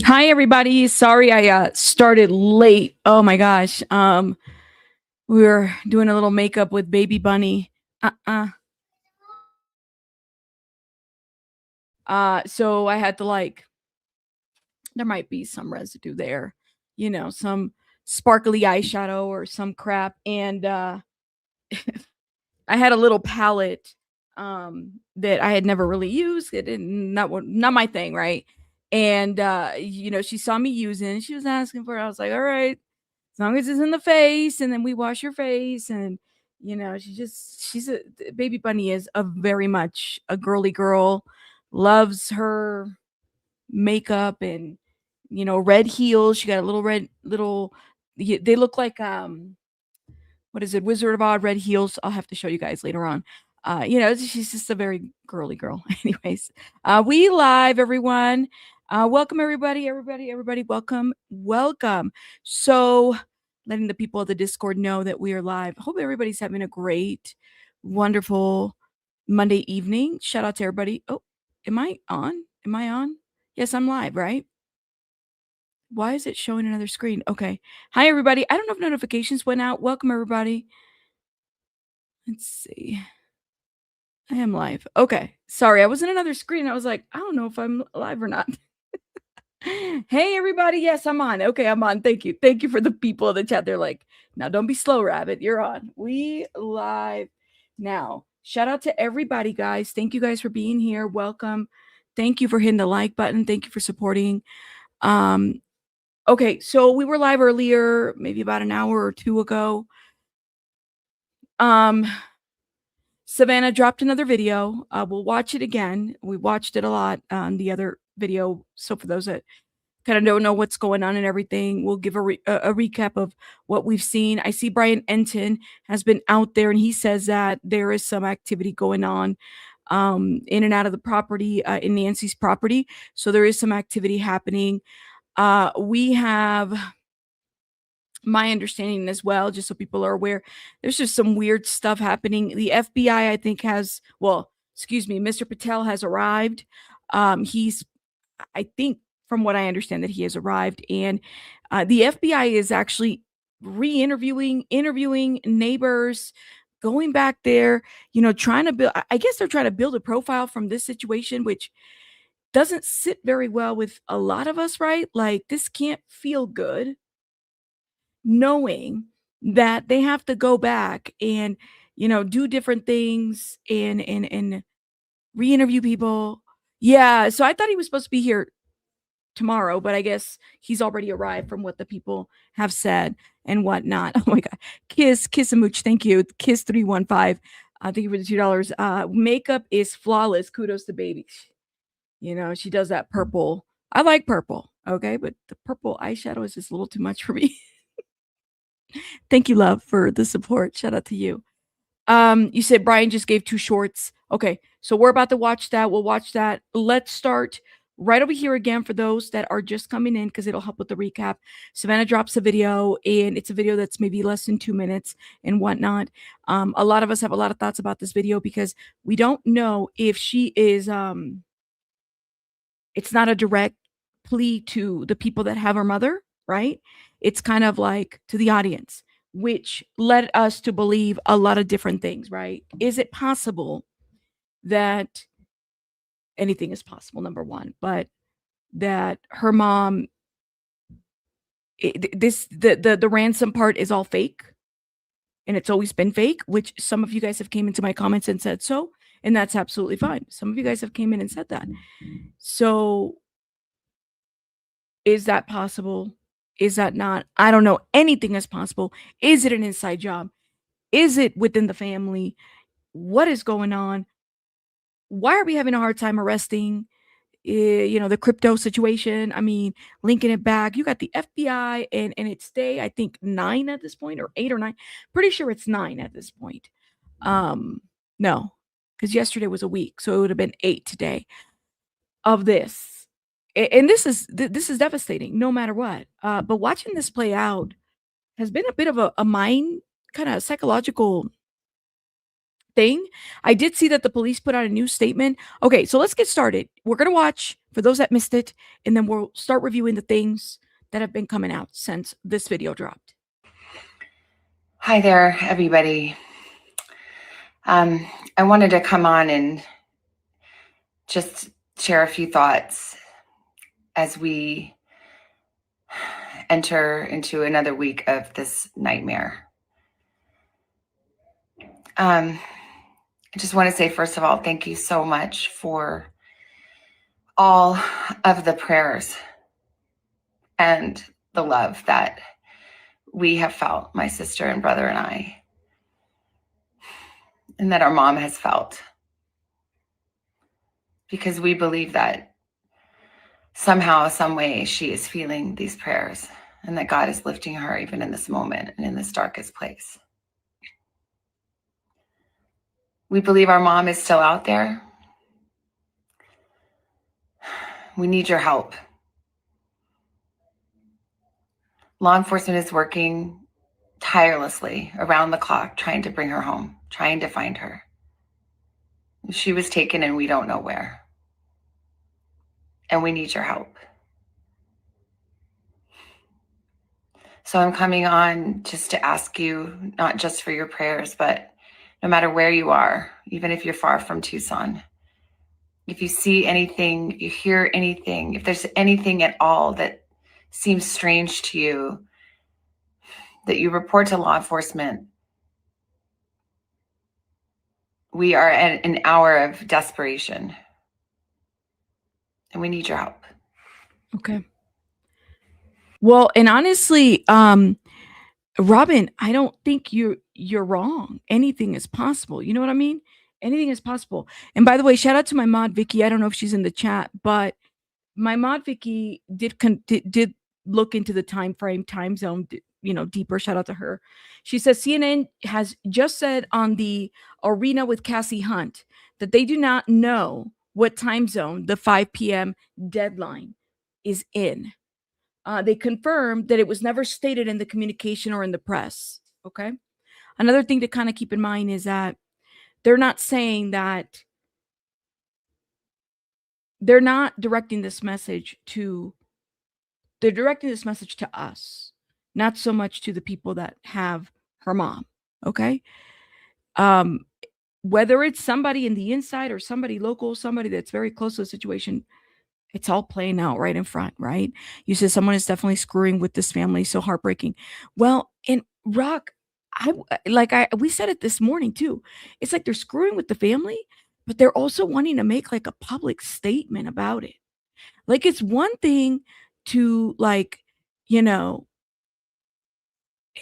Hi everybody. Sorry I started late. Oh my gosh. We were doing a little makeup with baby bunny. Uh-uh. So I had to there might be some residue there. Some sparkly eyeshadow or some crap and I had a little palette that I had never really used. It didn't not my thing, right? And she saw me using it. She was asking for it. I was like, "All right, as long as it's in the face, and then we wash your face." And she's a baby bunny is a very much a girly girl, loves her makeup and red heels. She got a little red little. They look like what is it, Wizard of Oz red heels. I'll have to show you guys later on. She's just a very girly girl. Anyways, we live, everyone. Welcome, everybody. Welcome. So, letting the people of the Discord know that we are live. Hope everybody's having a great, wonderful Monday evening. Shout out to everybody. Oh, am I on? Am I on? Yes, I'm live, right? Why is it showing another screen? Okay. Hi, everybody. I don't know if notifications went out. Welcome, everybody. Let's see. I am live. Okay. Sorry, I was in another screen. I was like, I don't know if I'm live or not. Hey, everybody. Yes, I'm on. Okay, I'm on. Thank you. Thank you for the people in the chat. They're like, now don't be slow, Rabbit. You're on. We live now. Shout out to everybody, guys. Thank you guys for being here. Welcome. Thank you for hitting the like button. Thank you for supporting. Okay, so we were live earlier, maybe about an hour or two ago. Savannah dropped another video. We'll watch it again. We watched it a lot on the other video. So for those that kind of don't know what's going on and everything, we'll give a recap of what we've seen. I see Brian Enton has been out there and he says that there is some activity going on in and out of the property, in Nancy's property. So there is some activity happening. We have my understanding as well, just so people are aware, there's just some weird stuff happening. The FBI, I think, Mr. Patel has arrived. I think, from what I understand, that he has arrived, and the FBI is actually interviewing neighbors, going back there, trying to build. I guess they're trying to build a profile from this situation, which doesn't sit very well with a lot of us, right? Like, this can't feel good knowing that they have to go back and do different things and re-interview people. Yeah, so I thought he was supposed to be here tomorrow, but I guess he's already arrived from what the people have said and whatnot. Oh my god. Kiss a mooch. Thank you. Kiss 315. Thank you for the $2. Makeup is flawless. Kudos to baby. She does that purple. I like purple, okay, but the purple eyeshadow is just a little too much for me. Thank you, love, for the support. Shout out to you. You said Brian just gave 2 shorts. Okay, so we're about to watch that. We'll watch that. Let's start right over here again for those that are just coming in because it'll help with the recap. Savannah drops a video, and it's a video that's maybe less than 2 minutes and whatnot. A lot of us have a lot of thoughts about this video because we don't know if she is. It's not a direct plea to the people that have her mother, right? It's kind of like to the audience, which led us to believe a lot of different things, right? Is it possible that anything is possible, number one, but that her mom, the ransom part is all fake and it's always been fake, which some of you guys have came into my comments and said so, and that's absolutely fine. Some of you guys have came in and said that. So is that possible? Is that not? I don't know. Anything is possible. Is it an inside job? Is it within the family? What is going on? Why are we having a hard time arresting, the crypto situation? I mean, linking it back. You got the FBI and it's day, I think 9 at this point, or 8 or 9. Pretty sure it's 9 at this point. No, because yesterday was a week, so it would have been 8 today of this. And this is devastating no matter what. But watching this play out has been a bit of a mind kind of psychological thing. I did see that the police put out a new statement. Okay, so let's get started. We're going to watch for those that missed it, and then we'll start reviewing the things that have been coming out since this video dropped. Hi there, everybody. I wanted to come on and just share a few thoughts as we enter into another week of this nightmare. I just want to say, first of all, thank you so much for all of the prayers and the love that we have felt, my sister and brother and I, and that our mom has felt. Because we believe that somehow, some way, she is feeling these prayers and that God is lifting her even in this moment and in this darkest place. We believe our mom is still out there. We need your help. Law enforcement is working tirelessly around the clock, trying to bring her home, trying to find her. She was taken and we don't know where. And we need your help. So I'm coming on just to ask you, not just for your prayers, but no matter where you are, even if you're far from Tucson, if you see anything, if you hear anything, if there's anything at all that seems strange to you, that you report to law enforcement. We are at an hour of desperation and we need your help. Okay. Well, and honestly, Robin, I don't think you're wrong. Anything is possible. You know what I mean? Anything is possible. And by the way, shout out to my mod Vicky. I don't know if she's in the chat, but my mod Vicky did look into the time frame, time zone, deeper. Shout out to her. She says CNN has just said on the Arena with Cassie Hunt that they do not know what time zone the 5 p.m. deadline is in. They confirmed that it was never stated in the communication or in the press. Okay. Another thing to kind of keep in mind is that they're not saying that they're not directing this message to, they're directing this message to us, not so much to the people that have her mom. Okay. Whether it's somebody in the inside or somebody local, somebody that's very close to the situation, it's all playing out right in front, right? You said someone is definitely screwing with this family, so heartbreaking. Well, in Rock, we said it this morning too. It's like they're screwing with the family, but they're also wanting to make like a public statement about it. Like it's one thing to you know,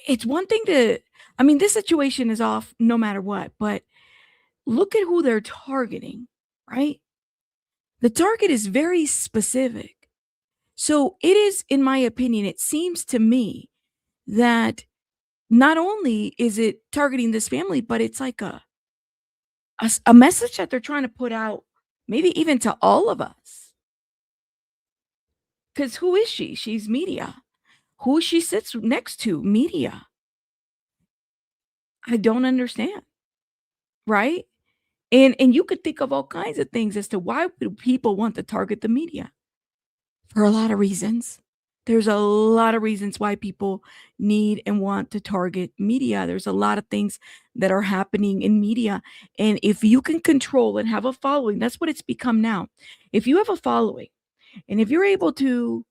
it's one thing to, I mean, this situation is off no matter what, but look at who they're targeting, right? The target is very specific. So it is, in my opinion, it seems to me that not only is it targeting this family, but it's like a message that they're trying to put out, maybe even to all of us. Because who is she? She's media. Who she sits next to? Media. I don't understand. Right? And you could think of all kinds of things as to why do people want to target the media. For a lot of reasons. There's a lot of reasons why people need and want to target media. There's a lot of things that are happening in media. And if you can control and have a following, that's what it's become now. If you have a following and if you're able to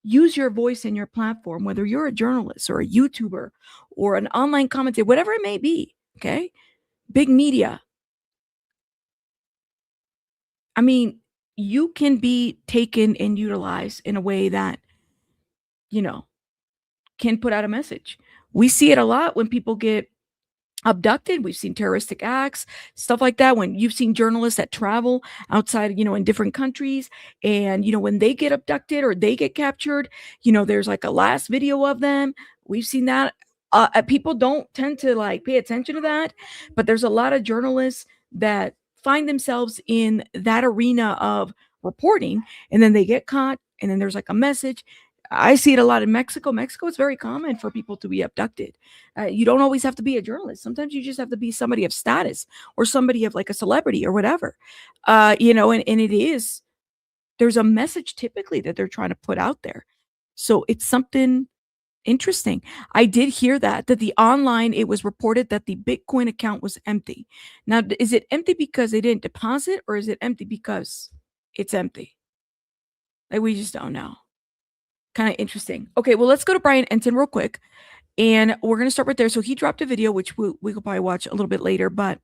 use your voice and your platform, whether you're a journalist or a YouTuber or an online commentator, whatever it may be, okay? Big media. I mean, you can be taken and utilized in a way that, can put out a message. We see it a lot when people get abducted. We've seen terroristic acts, stuff like that. When you've seen journalists that travel outside, in different countries, and when they get abducted or they get captured, there's like a last video of them. We've seen that. People don't tend to pay attention to that, but there's a lot of journalists that find themselves in that arena of reporting, and then they get caught, and then there's like a message. I see it a lot in Mexico. Mexico is very common for people to be abducted. You don't always have to be a journalist. Sometimes you just have to be somebody of status or somebody of like a celebrity or whatever. And it is, there's a message typically that they're trying to put out there. So it's something interesting. I did hear that the online, it was reported that the Bitcoin account was empty. Now, is it empty because they didn't deposit, or is it empty because it's empty? Like, we just don't know. Kind of interesting. Okay, well, let's go to Brian Enton real quick, and we're going to start right there. So he dropped a video, which we could probably watch a little bit later, but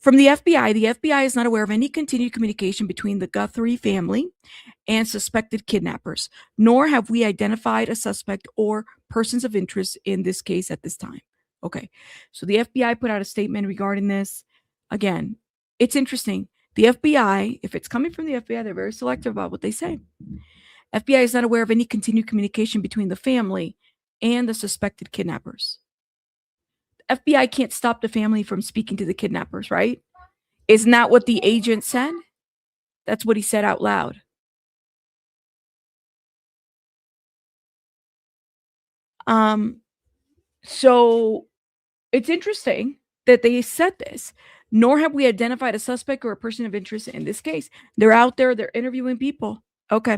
from the FBI is not aware of any continued communication between the Guthrie family and suspected kidnappers, nor have we identified a suspect or persons of interest in this case at this time. Okay, so the FBI put out a statement regarding this. Again, it's interesting. The FBI, if it's coming from the FBI, they're very selective about what they say. FBI is not aware of any continued communication between the family and the suspected kidnappers. FBI can't stop the family from speaking to the kidnappers, right? Isn't that what the agent said? That's what he said out loud. So it's interesting that they said this. Nor have we identified a suspect or a person of interest in this case. They're out there, they're interviewing people. Okay.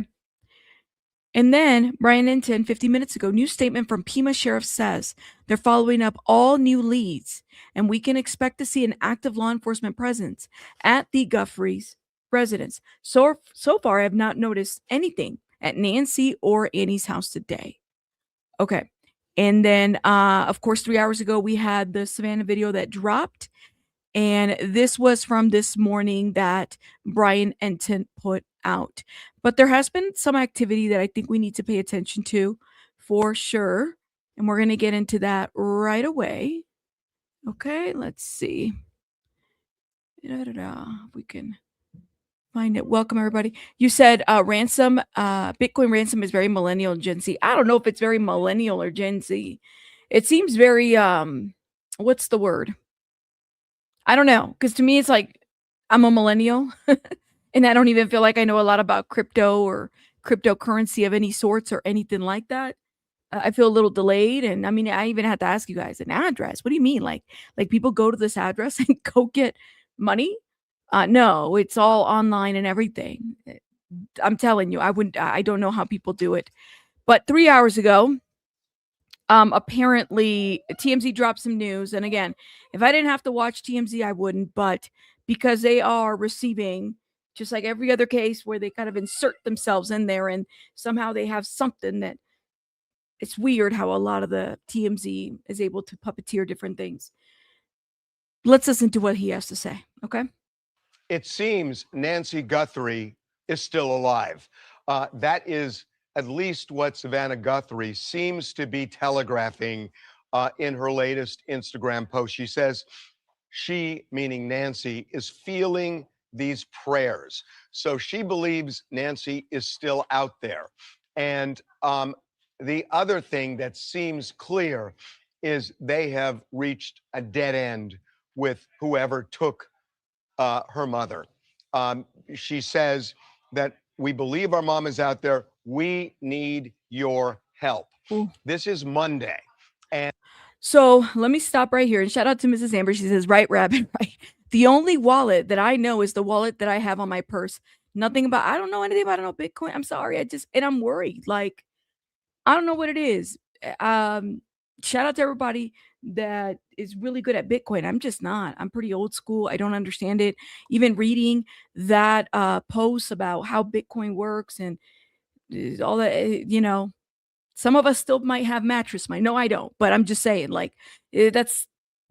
And then Brian Enton, 50 minutes ago, new statement from Pima Sheriff says they're following up all new leads, and we can expect to see an active law enforcement presence at the Guthrie's residence. So far, I have not noticed anything at Nancy or Annie's house today. Okay. And then, of course, 3 hours ago, we had the Savannah video that dropped. And this was from this morning that Brian Enton put out. But there has been some activity that I think we need to pay attention to for sure. And we're going to get into that right away. Okay, let's see. If we can find it. Welcome, everybody. You said Ransom, Bitcoin Ransom is very millennial and Gen Z. I don't know if it's very millennial or Gen Z. It seems very, what's the word? I don't know, because to me, it's like I'm a millennial, and I don't even feel like I know a lot about crypto or cryptocurrency of any sorts or anything like that. I feel a little delayed, and I mean, I even had to ask you guys an address. What do you mean, like people go to this address and go get money? No, it's all online and everything. I'm telling you, I don't know how people do it. But 3 hours ago, apparently TMZ dropped some news, and again, if I didn't have to watch TMZ, I wouldn't, but because they are receiving, just like every other case where they kind of insert themselves in there and somehow they have something that, it's weird how a lot of the TMZ is able to puppeteer different things. Let's listen to what he has to say. Okay. It seems Nancy Guthrie is still alive. That is at least what Savannah Guthrie seems to be telegraphing in her latest Instagram post. She says she, meaning Nancy, is feeling these prayers. So she believes Nancy is still out there. And the other thing that seems clear is they have reached a dead end with whoever took her mother. She says that we believe our mom is out there. We need your help. Ooh. This is Monday. And so let me stop right here and shout out to Mrs. Amber. She says, right, Rabbit, right. The only wallet that I know is the wallet that I have on my purse. Nothing about, I don't know anything about, I don't know Bitcoin. I'm sorry. And I'm worried. Like, I don't know what it is. Shout out to everybody that is really good at Bitcoin. I'm just not. I'm pretty old school. I don't understand it. Even reading that post about how Bitcoin works and all that, some of us still might have mattress money. No, I don't. But I'm just saying, like,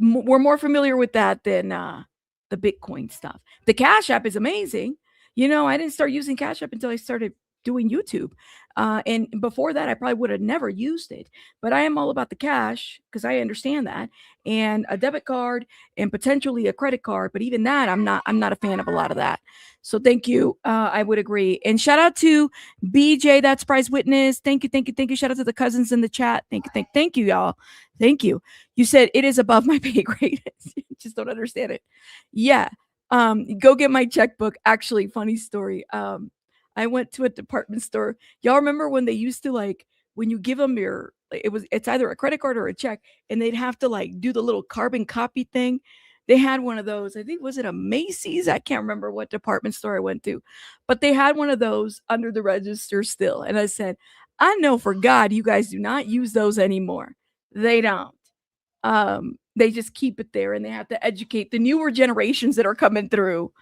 we're more familiar with that than the Bitcoin stuff. The Cash App is amazing. I didn't start using Cash App until I started doing YouTube. And before that, I probably would have never used it. But I am all about the cash because I understand that, and a debit card and potentially a credit card. But even that, I'm not a fan of a lot of that. So thank you. I would agree. And shout out to BJ, that surprise witness. Thank you. Shout out to the cousins in the chat. Thank you, y'all. Thank you. You said it is above my pay grade. Just don't understand it. Yeah. Go get my checkbook. Actually, funny story. I went to a department store. Y'all remember when they used to like when you give them it's either a credit card or a check, and they'd have to like do the little carbon copy thing. They had one of those. I think, was it a Macy's? I can't remember what department store I went to, but they had one of those under the register still. And I said, I know for God, you guys do not use those anymore. They don't. They just keep it there, and they have to educate the newer generations that are coming through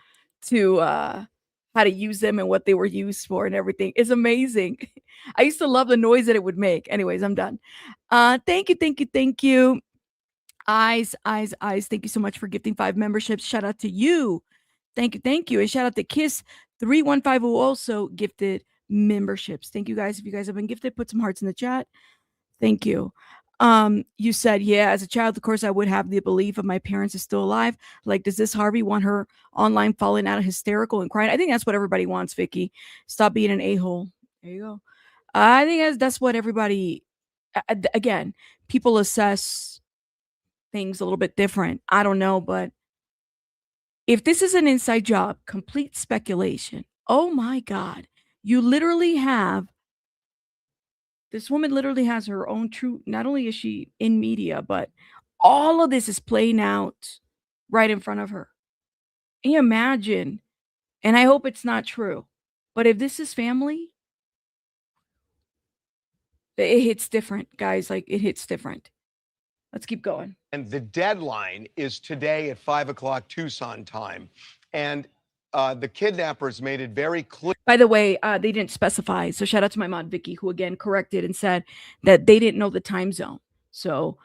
to how to use them and what they were used for and everything. It's amazing. I used to love the noise that it would make. Anyways, I'm done. Thank you, thank you, thank you. Eyes. Thank you so much for gifting 5 memberships. Shout out to you. Thank you, thank you. And shout out to Kiss315 who also gifted memberships. Thank you guys. If you guys have been gifted, put some hearts in the chat. Thank you. You said, yeah, as a child, of course, I would have the belief of my parents is still alive. Like, does this Harvey want her online falling out of hysterical and crying? I think that's what everybody wants, Vicky. Stop being an a-hole. There you go. I think that's what everybody, again, people assess things a little bit different. I don't know, but if this is an inside job, complete speculation. Oh my God. You literally have This woman literally has her own true. Not only is she in media, but all of this is playing out right in front of her. Can you imagine? And I hope it's not true. But if this is family, it hits different, guys. Like, it hits different. Let's keep going. And the deadline is today at 5 o'clock Tucson time. And the kidnappers made it very clear. By the way, they didn't specify. So shout out to my mod, Vicky, who again corrected and said that they didn't know the time zone. So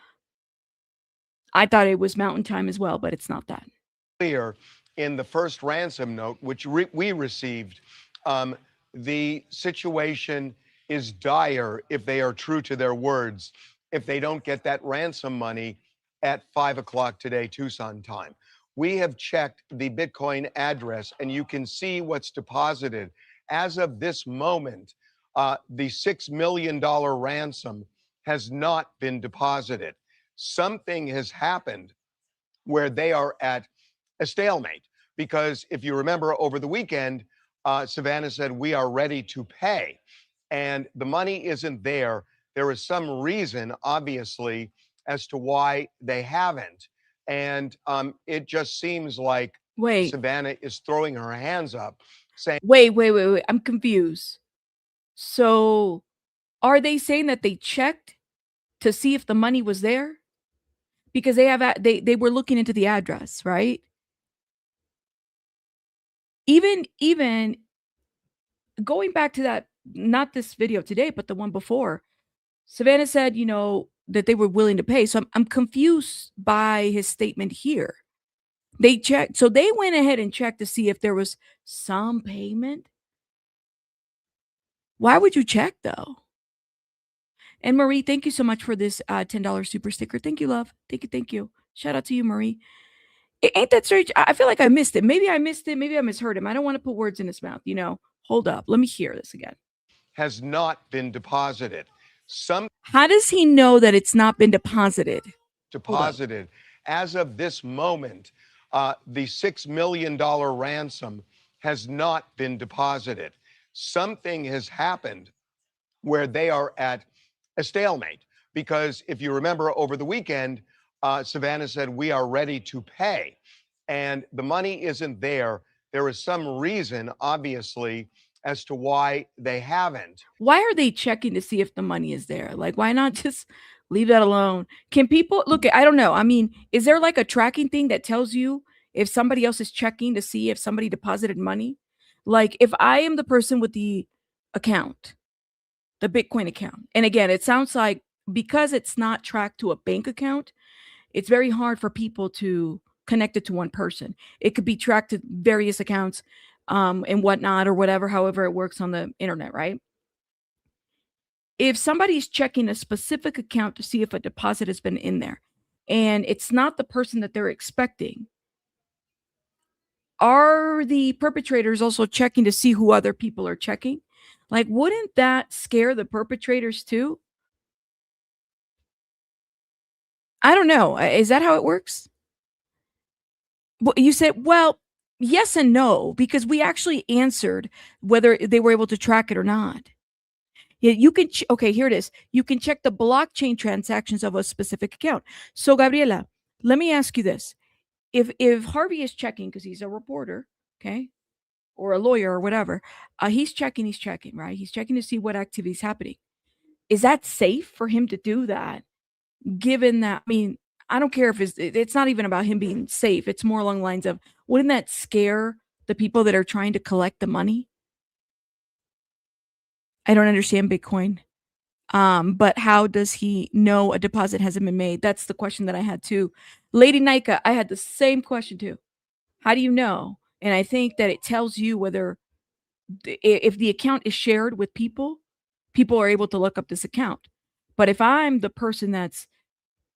I thought it was mountain time as well, but it's not that. Clear in the first ransom note, which we received, the situation is dire if they are true to their words, if they don't get that ransom money at 5 o'clock today, Tucson time. We have checked the Bitcoin address, and you can see what's deposited. As of this moment, the $6 million ransom has not been deposited. Something has happened where they are at a stalemate. Because if you remember over the weekend, Savannah said, we are ready to pay. And the money isn't there. There is some reason, obviously, as to why they haven't. And it just seems like Savannah is throwing her hands up saying, wait. I'm confused. So are they saying that they checked to see if the money was there? Because they were looking into the address, right? Even going back to that, not this video today, but the one before, Savannah said, that they were willing to pay. So I'm confused by his statement here. They checked. So they went ahead and checked to see if there was some payment. Why would you check though? And Marie, thank you so much for this $10 super sticker. Thank you, love. Thank you. Shout out to you, Marie. Ain't that strange? I feel like I missed it. Maybe I missed it. Maybe I misheard him. I don't want to put words in his mouth. Hold up. Let me hear this again. Has not been deposited. How does he know that it's not been deposited? Deposited. As of this moment, the $6 million ransom has not been deposited. Something has happened where they are at a stalemate. Because if you remember over the weekend, Savannah said, we are ready to pay. And the money isn't there. There is some reason, obviously, as to why they haven't. Why are they checking to see if the money is there? Like, why not just leave that alone? Can people look at, I don't know. I mean, is there like a tracking thing that tells you if somebody else is checking to see if somebody deposited money? Like, if I am the person with the account, the Bitcoin account, and again, it sounds like because it's not tracked to a bank account, it's very hard for people to connect it to one person. It could be tracked to various accounts and whatnot or whatever, however it works on the internet, right? If somebody's checking a specific account to see if a deposit has been in there and it's not the person that they're expecting, are the perpetrators also checking to see who other people are checking? Like, wouldn't that scare the perpetrators too? I don't know. Is that how it works? Well, you said, well, yes and no, because we actually answered whether they were able to track it or not. Yeah, you can. Okay, here it is. You can check the blockchain transactions of a specific account. So, Gabriela, let me ask you this: if Harvey is checking because he's a reporter, okay, or a lawyer or whatever, he's checking, right? He's checking to see what activity is happening. Is that safe for him to do that? Given that, I mean, I don't care if it's not even about him being safe. It's more along the lines of, wouldn't that scare the people that are trying to collect the money? I don't understand Bitcoin. But how does he know a deposit hasn't been made? That's the question that I had too. Lady Nika, I had the same question too. How do you know? And I think that it tells you whether if the account is shared with people, people are able to look up this account. But if I'm the person that's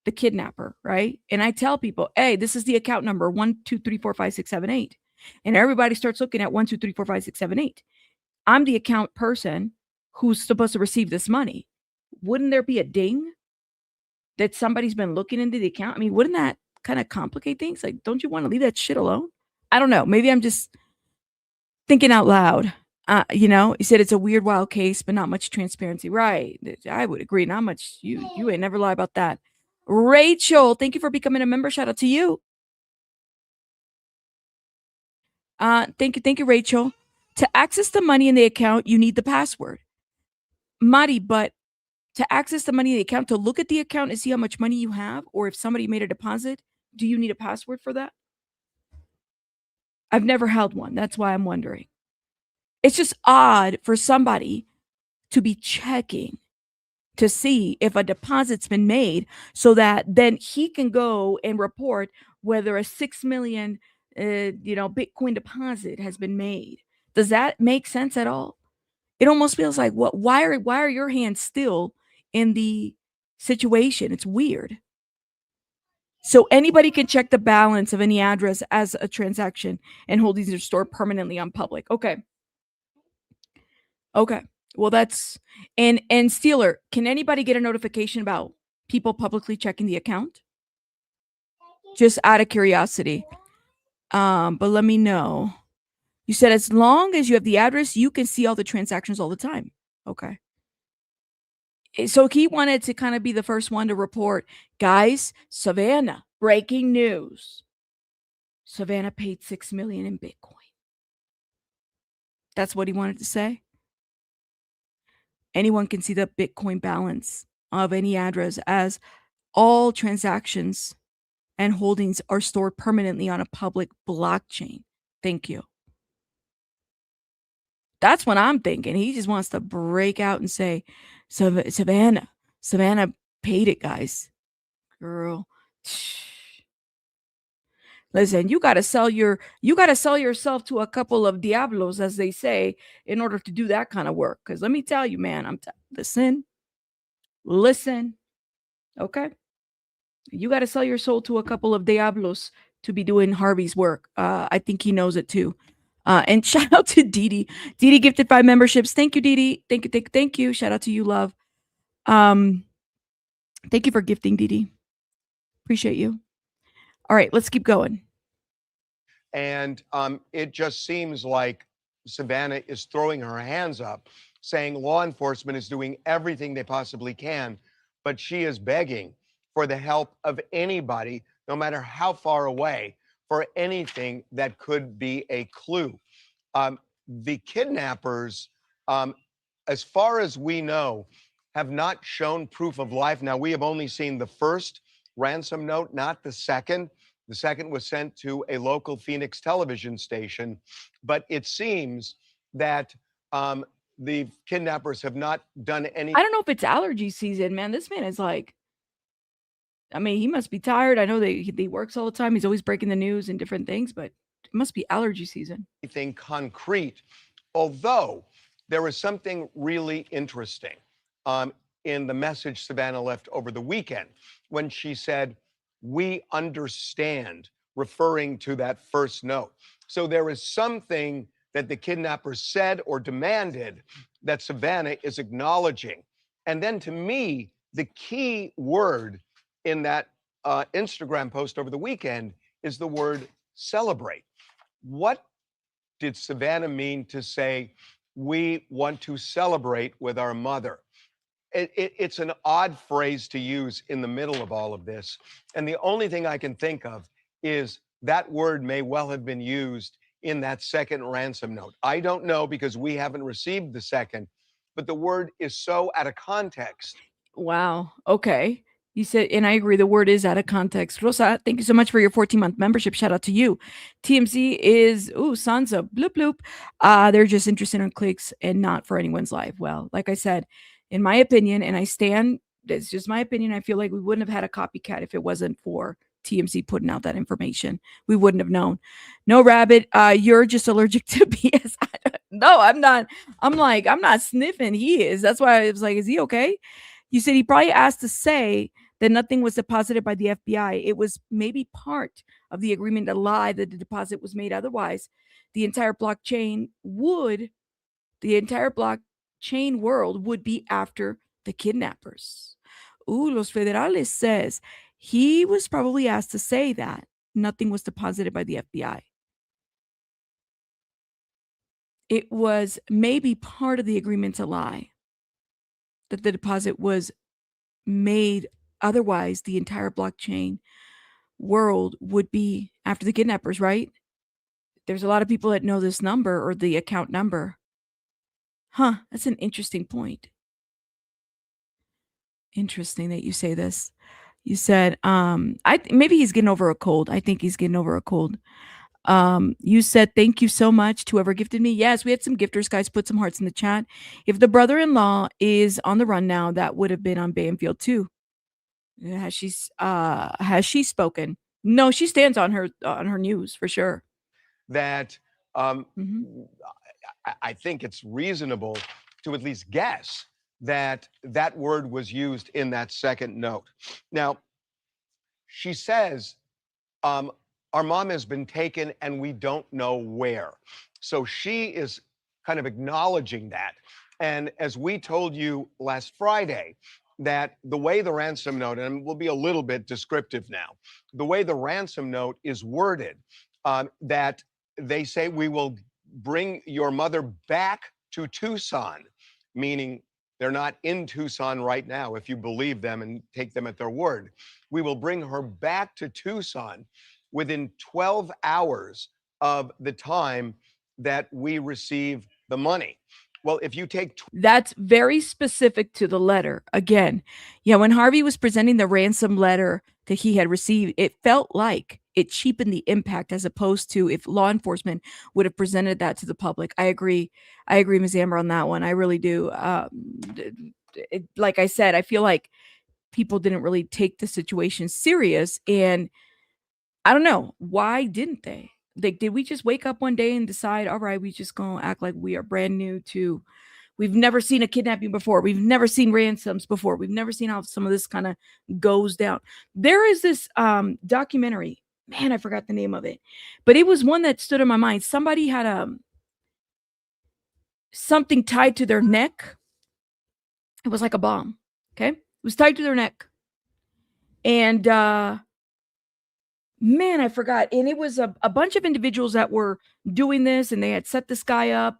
the kidnapper, right? And I tell people, hey, this is the account number 1 2 3 4 5 6 7 8, and everybody starts looking at 1 2 3 4 5 6 7 8. I'm the account person who's supposed to receive this money. Wouldn't there be a ding that somebody's been looking into the account? I mean, wouldn't that kind of complicate things? Like, don't you want to leave that shit alone? I don't know. Maybe I'm just thinking out loud. You said it's a weird, wild case, but not much transparency. Right. I would agree. Not much. You ain't never lie about that. Rachel, thank you for becoming a member. Shout out to you. Thank you, Rachel. To access the money in the account, you need the password. Mari, but to access the money in the account, to look at the account and see how much money you have, or if somebody made a deposit, do you need a password for that? I've never held one. That's why I'm wondering. It's just odd for somebody to be checking to see if a deposit's been made so that then he can go and report whether a 6 million Bitcoin deposit has been made. Does that make sense at all? It almost feels like, what, why are your hands still in the situation? It's weird. So anybody can check the balance of any address as a transaction, and holdings are stored permanently on public. Okay. Well, that's and Steeler, can anybody get a notification about people publicly checking the account? Just out of curiosity. But let me know. You said as long as you have the address, you can see all the transactions all the time. Okay. So he wanted to kind of be the first one to report, guys, Savannah, breaking news. Savannah paid 6 million in Bitcoin. That's what he wanted to say. Anyone can see the Bitcoin balance of any address, as all transactions and holdings are stored permanently on a public blockchain. Thank you. That's what I'm thinking. He just wants to break out and say, Savannah paid it, guys. Girl. Listen, you gotta sell yourself to a couple of diablos, as they say, in order to do that kind of work. Because let me tell you, man, listen, okay? You gotta sell your soul to a couple of diablos to be doing Harvey's work. I think he knows it too. And shout out to Didi. Didi gifted 5 memberships. Thank you, Didi. Thank you. Shout out to you, love. Thank you for gifting, Didi. Appreciate you. All right, let's keep going. And it just seems like Savannah is throwing her hands up, saying law enforcement is doing everything they possibly can, but she is begging for the help of anybody, no matter how far away, for anything that could be a clue. The kidnappers, as far as we know, have not shown proof of life. Now, we have only seen the first ransom note, not the second. The second was sent to a local Phoenix television station. But it seems that the kidnappers have not done any. I don't know if it's allergy season, man. This man is like, I mean, he must be tired. I know that he works all the time. He's always breaking the news and different things, but it must be allergy season. Anything concrete, although there is something really interesting in the message Savannah left over the weekend when she said, "We understand," referring to that first note. So there is something that the kidnappers said or demanded that Savannah is acknowledging. And then to me, the key word in that Instagram post over the weekend is the word celebrate. What did Savannah mean to say, we want to celebrate with our mother. It's an odd phrase to use in the middle of all of this. And the only thing I can think of is that word may well have been used in that second ransom note. I don't know because we haven't received the second, but the word is so out of context. Wow. Okay. You said, and I agree, the word is out of context. Rosa, thank you so much for your 14-month membership. Shout out to you. TMC is, Sansa, bloop, bloop. They're just interested in clicks and not for anyone's life. Well, like I said, in my opinion, and I stand, it's just my opinion, I feel like we wouldn't have had a copycat if it wasn't for TMC putting out that information. We wouldn't have known. No, Rabbit, you're just allergic to BS. No, I'm not. I'm not sniffing. He is. That's why I was like, is he okay? You said he probably asked to say that nothing was deposited by the FBI. It was maybe part of the agreement to lie that the deposit was made. Otherwise, the entire blockchain world would be after the kidnappers. Los Federales says he was probably asked to say that nothing was deposited by the FBI. It was maybe part of the agreement to lie that the deposit was made. Otherwise, the entire blockchain world would be after the kidnappers, right? There's a lot of people that know this number or the account number. Huh, that's an interesting point. Interesting that you say this. You said, maybe he's getting over a cold. I think he's getting over a cold. You said, thank you so much to whoever gifted me. Yes, we had some gifters, guys. Put some hearts in the chat. If the brother-in-law is on the run now, that would have been on Banfield too. Has she spoken? No, she stands on her news for sure. That I think it's reasonable to at least guess that that word was used in that second note. Now, she says, our mom has been taken and we don't know where. So she is kind of acknowledging that. And as we told you last Friday, that the way the ransom note, and we'll be a little bit descriptive now, the way the ransom note is worded, that they say we will bring your mother back to Tucson, meaning they're not in Tucson right now, if you believe them and take them at their word. We will bring her back to Tucson within 12 hours of the time that we receive the money. Well, if you take that's very specific to the letter. Again, yeah, when Harvey was presenting the ransom letter that he had received, it felt like it cheapened the impact as opposed to if law enforcement would have presented that to the public. I agree, Ms. Amber, on that one. I really do. Like I said, I feel like people didn't really take the situation serious, and I don't know, why didn't they? Like, did we just wake up one day and decide, all right, we just gonna act like we are brand new to, we've never seen a kidnapping before, we've never seen ransoms before, we've never seen how some of this kind of goes down. There is this documentary, man, I forgot the name of it, but it was one that stood in my mind. Somebody had something tied to their neck. It was like a bomb. Okay, it was tied to their neck, and man, I forgot. And it was a bunch of individuals that were doing this, and they had set this guy up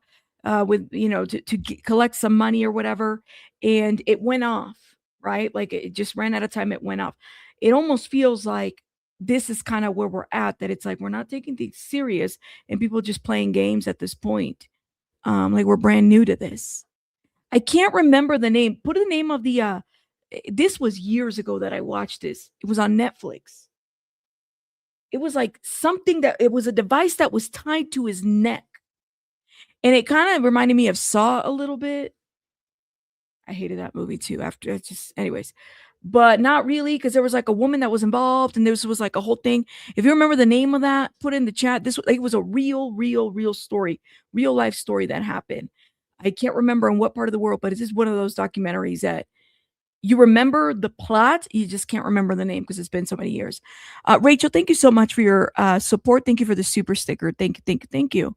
with, to collect some money or whatever. And it went off, right? Like it just ran out of time. It went off. It almost feels like this is kind of where we're at, that it's like we're not taking things serious and people just playing games at this point. Like we're brand new to this. I can't remember the name. Put the name of the, this was years ago that I watched this. It was on Netflix. It was like something that it was a device that was tied to his neck. And it kind of reminded me of Saw a little bit. I hated that movie too after it just, anyways, but not really, because there was like a woman that was involved and this was like a whole thing. If you remember the name of that, put it in the chat. This it was a real story, real life story that happened. I can't remember in what part of the world, but it's just one of those documentaries that you remember the plot, you just can't remember the name because it's been so many years. Rachel, thank you so much for your support. Thank you for the super sticker. Thank you.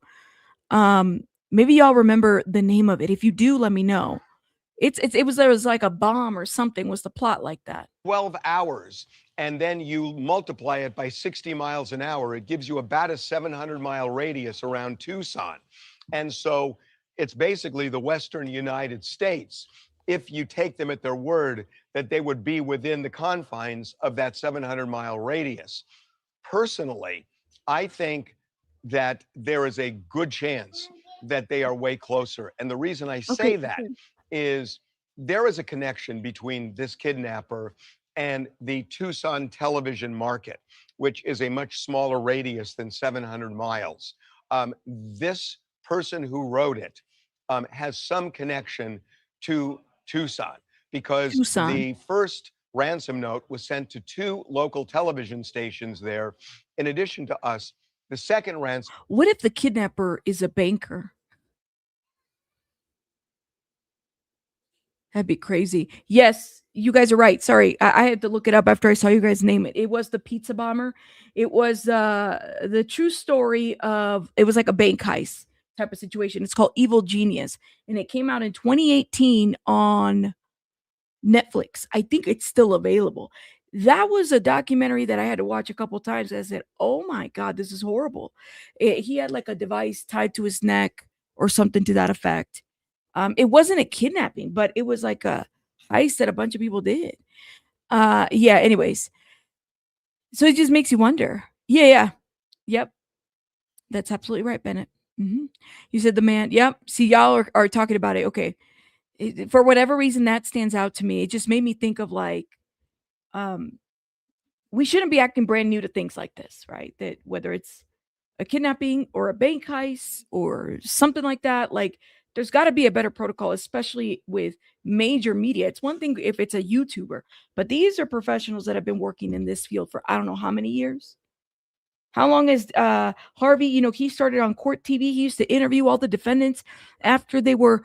Maybe y'all remember the name of it. If you do, let me know. There was like a bomb or something. Was the plot like that? 12 hours, and then you multiply it by 60 miles an hour. It gives you about a 700-mile radius around Tucson. And so it's basically the Western United States, if you take them at their word that they would be within the confines of that 700-mile radius. Personally, I think that there is a good chance that they are way closer. And the reason I say Okay, that good. is there is a connection between this kidnapper and the Tucson television market, which is a much smaller radius than 700 miles. This person who wrote it has some connection to Tucson because Tucson. the first ransom note was sent to 2 local television stations there, in addition to us. The second ransom What if the kidnapper is a banker? That'd be crazy. Yes, you guys are right. Sorry, I had to look it up after I saw you guys name it. It was the pizza bomber. It was the true story of, it was like a bank heist type of situation. It's called Evil Genius, and it came out in 2018 on Netflix. I think it's still available. That was a documentary that I had to watch a couple times. I said, "Oh my god, this is horrible." He had like a device tied to his neck or something to that effect. It wasn't a kidnapping, but it was like a heist that a bunch of people did. Yeah. Anyways, so it just makes you wonder. Yeah, yeah, yep. That's absolutely right, Bennett. You said the man. Yep. See, y'all are talking about it. Okay. For whatever reason, that stands out to me. It just made me think of like, um, we shouldn't be acting brand new to things like this, right? That whether it's a kidnapping or a bank heist or something like that, like there's got to be a better protocol, especially with major media. It's one thing if it's a YouTuber, but these are professionals that have been working in this field for I don't know how many years. How long is Harvey? You know, he started on Court TV. He used to interview all the defendants after they were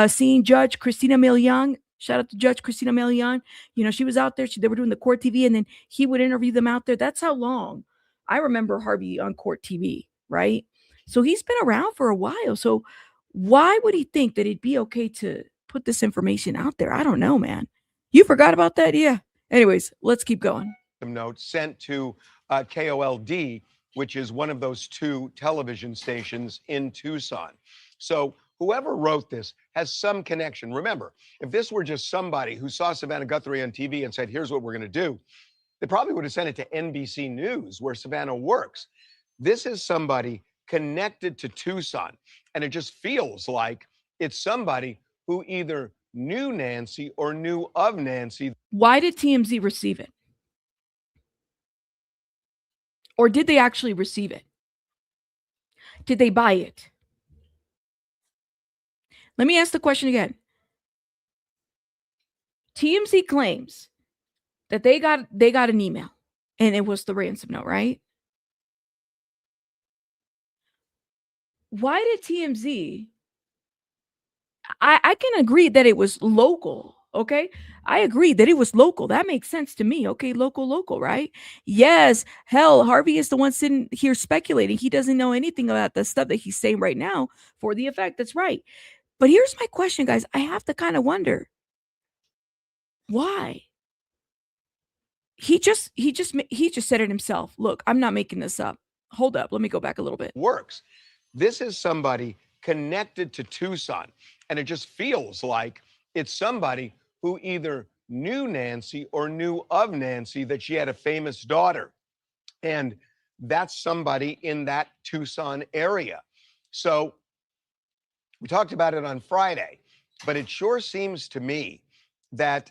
seeing Judge Christina Milian. Shout out to Judge Christina Milian. You know, she was out there. They were doing the Court TV, and then he would interview them out there. That's how long I remember Harvey on Court TV, right? So he's been around for a while. So why would he think that it'd be okay to put this information out there? I don't know, man. You forgot about that? Yeah. Anyways, let's keep going. note sent to KOLD, which is one of those 2 television stations in Tucson. So whoever wrote this has some connection. Remember, if this were just somebody who saw Savannah Guthrie on TV and said, here's what we're going to do, they probably would have sent it to NBC News, where Savannah works. This is somebody connected to Tucson, and it just feels like it's somebody who either knew Nancy or knew of Nancy. Why did TMZ receive it? Or did they actually receive it? Did they buy it? Let me ask the question again. TMZ claims that they got an email and it was the ransom note, right? Why did TMZ? I can agree that it was local. Okay. I agree that it was local. That makes sense to me. Okay. Local, right? Yes. Hell, Harvey is the one sitting here speculating. He doesn't know anything about the stuff that he's saying right now for the effect. That's right. But here's my question, guys. I have to kind of wonder why. He just said it himself. Look, I'm not making this up. Hold up. Let me go back a little bit. Works. This is somebody connected to Tucson, and it just feels like it's somebody who either knew Nancy or knew of Nancy, that she had a famous daughter. And that's somebody in that Tucson area. So we talked about it on Friday, but it sure seems to me that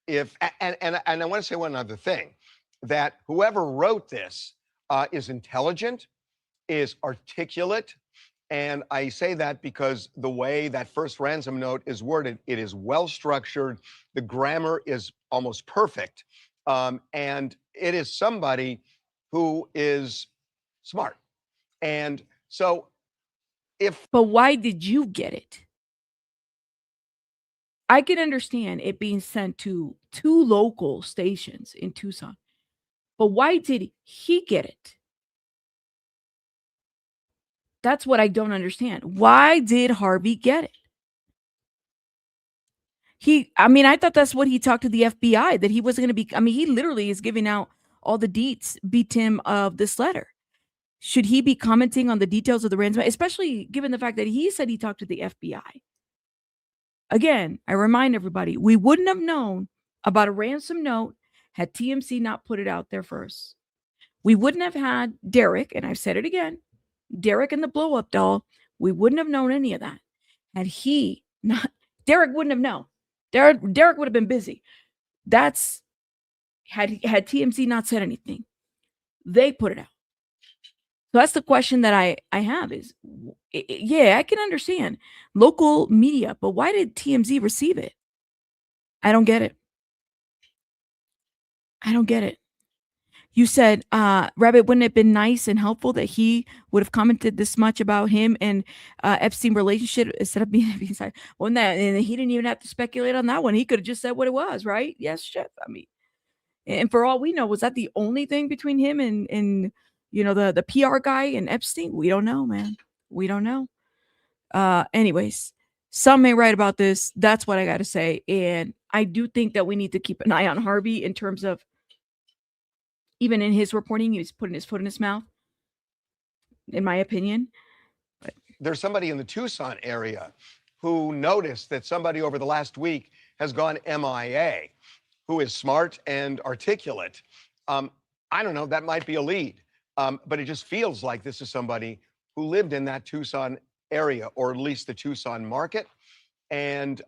if, and I want to say one other thing, that whoever wrote this is intelligent, is articulate. And I say that because the way that first ransom note is worded, it is well structured. The grammar is almost perfect. And it is somebody who is smart. And so But why did you get it? I can understand it being sent to 2 local stations in Tucson. But why did he get it? That's what I don't understand. Why did Harvey get it? I thought that's what he talked to the FBI, that he wasn't going to be, he literally is giving out all the deets, beat him of this letter. Should he be commenting on the details of the ransom, especially given the fact that he said he talked to the FBI? Again, I remind everybody, we wouldn't have known about a ransom note had TMC not put it out there first. We wouldn't have had Derek, and I've said it again, Derek and the blow up doll. We wouldn't have known any of that had he not. Derek wouldn't have known. Derek would have been busy. That's had TMC not said anything. They put it out. So that's the question that I have is, yeah, I can understand local media, but why did TMZ receive it? I don't get it. I don't get it. You said, Rabbit, wouldn't it have been nice and helpful that he would have commented this much about him and Epstein relationship instead of being beside? Well, and he didn't even have to speculate on that one. He could have just said what it was, right? Yes, chef. I mean, and for all we know, was that the only thing between him and the PR guy and Epstein? We don't know, man. We don't know. Anyways, some may write about this. That's what I got to say. And I do think that we need to keep an eye on Harvey in terms of, even in his reporting, he was putting his foot in his mouth, in my opinion. But there's somebody in the Tucson area who noticed that somebody over the last week has gone MIA, who is smart and articulate. I don't know, that might be a lead, but it just feels like this is somebody who lived in that Tucson area, or at least the Tucson market. And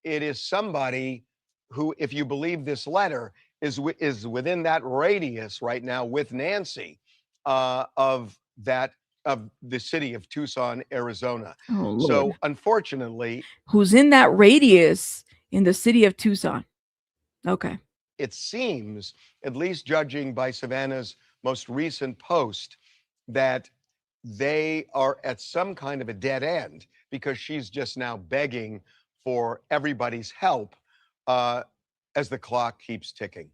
it is somebody who, if you believe this letter, is within that radius right now with Nancy of the city of Tucson, Arizona. oh Lord, So unfortunately, who's in that radius in the city of Tucson? Okay. it seems, at least judging by Savannah's most recent post, that they are at some kind of a dead end because she's just now begging for everybody's help as the clock keeps ticking.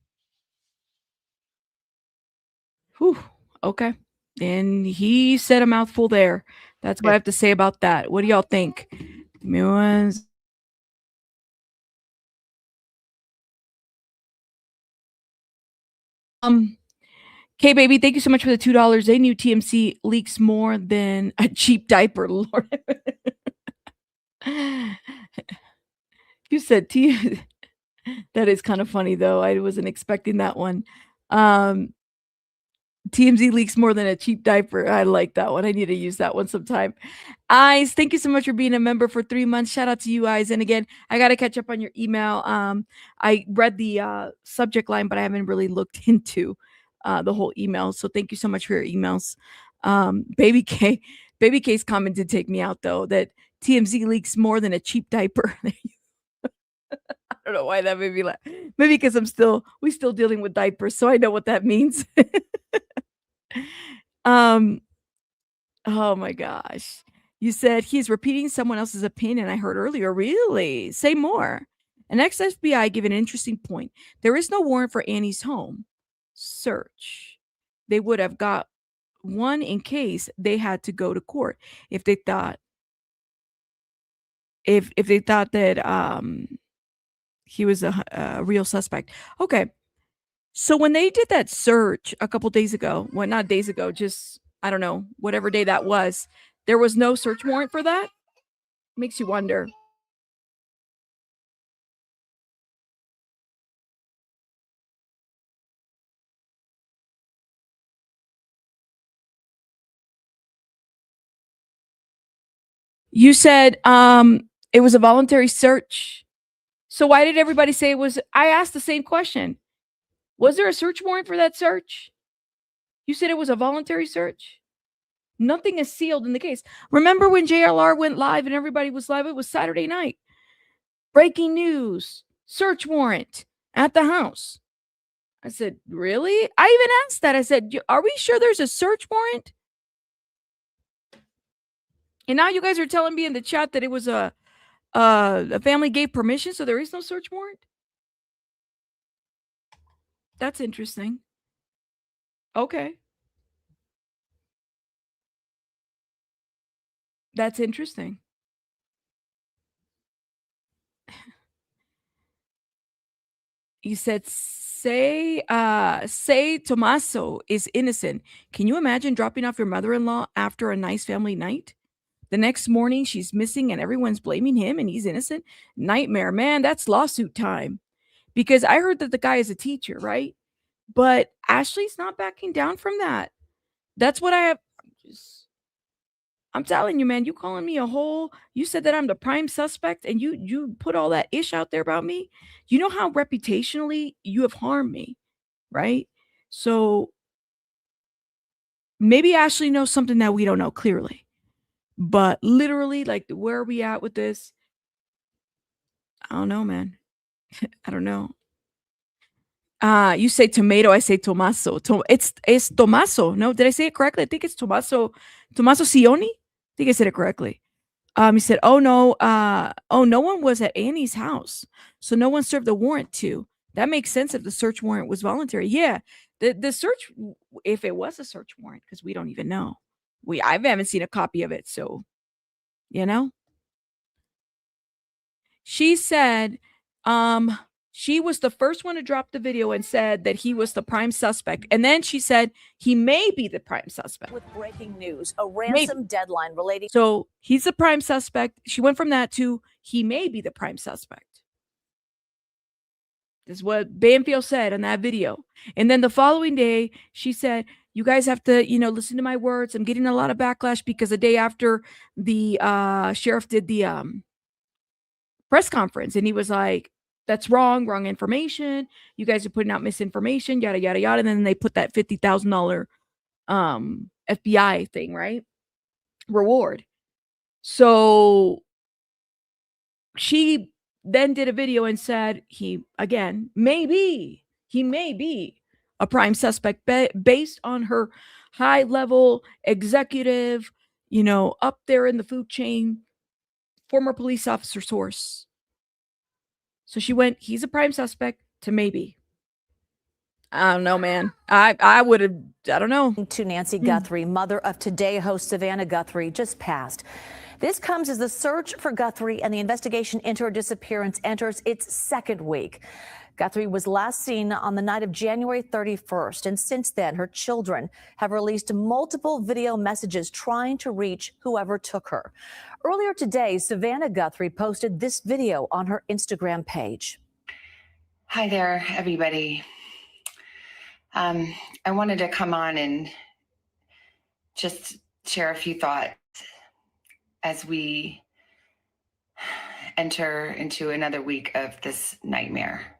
Whew. Okay. And he said a mouthful there. That's what I have to say about that. What do y'all think? Okay, baby, thank you so much for the $2. They knew TMC leaks more than a cheap diaper, Lord. You said T. That is kind of funny, though. I wasn't expecting that one. TMZ leaks more than a cheap diaper. I like that one. I need to use that one sometime. Eyes, thank you so much for being a member for 3 months. Shout out to you, Eyes. And again, I got to catch up on your email. I read the subject line, but I haven't really looked into the whole email. So thank you so much for your emails. Baby K's comment did take me out, though, that TMZ leaks more than a cheap diaper. I don't know why that made me laugh. Maybe because we still dealing with diapers, so I know what that means. Oh my gosh. You said he's repeating someone else's opinion I heard earlier. Really? Say more. An ex-FBI gave an interesting point. There is no warrant for Annie's home search. They would have got one in case they had to go to court if they thought that he was a real suspect. Okay. So when they did that search a couple days ago, well, not days ago, just, I don't know, whatever day that was, there was no search warrant for that? Makes you wonder. You said it was a voluntary search. So why did everybody say it was? I asked the same question. Was there a search warrant for that search? You said it was a voluntary search. Nothing is sealed in the case. Remember when JLR went live and everybody was live? It was Saturday night. Breaking news, search warrant at the house. I said, really? I even asked that. I said, are we sure there's a search warrant? And now you guys are telling me in the chat that it was a family gave permission, so there is no search warrant? That's interesting. Okay. That's interesting. You said Say Tommaso is innocent. Can you imagine dropping off your mother-in-law after a nice family night? The next morning, she's missing and everyone's blaming him and he's innocent. Nightmare, man. That's lawsuit time. Because I heard that the guy is a teacher, right? But Ashley's not backing down from that. That's what I have. I'm telling you, man, you calling me a whole, you said that I'm the prime suspect and you put all that ish out there about me. You know how reputationally you have harmed me, right? So maybe Ashley knows something that we don't know clearly. But literally, like, where are we at with this? I don't know, man. I don't know. You say tomato, I say Tommaso. It's Tommaso. No, did I say it correctly? I think it's Tommaso Sioni. I think I said it correctly. He said, "Oh no, no one was at Annie's house, so no one served the warrant to. That makes sense if the search warrant was voluntary. Yeah, the search, if it was a search warrant, because we don't even know. I haven't seen a copy of it, so you know." She said, she was the first one to drop the video and said that he was the prime suspect. And then she said he may be the prime suspect. With breaking news, a ransom deadline relating. So he's the prime suspect. She went from that to he may be the prime suspect. This is what Banfield said in that video. And then the following day, she said, you guys have to, listen to my words. I'm getting a lot of backlash because the day after the sheriff did the press conference and he was like, that's wrong information. You guys are putting out misinformation, yada, yada, yada. And then they put that $50,000 FBI thing, right? Reward. So she then did a video and said he may be a prime suspect based on her high level executive, up there in the food chain, former police officer source. So she went, he's a prime suspect to maybe. I don't know, man. I would have, I don't know. To Nancy Guthrie, mother of Today host Savannah Guthrie, just passed. This comes as the search for Guthrie and the investigation into her disappearance enters its second week. Guthrie was last seen on the night of January 31st, and since then, her children have released multiple video messages trying to reach whoever took her. Earlier today, Savannah Guthrie posted this video on her Instagram page. Hi there, everybody. I wanted to come on and just share a few thoughts as we enter into another week of this nightmare.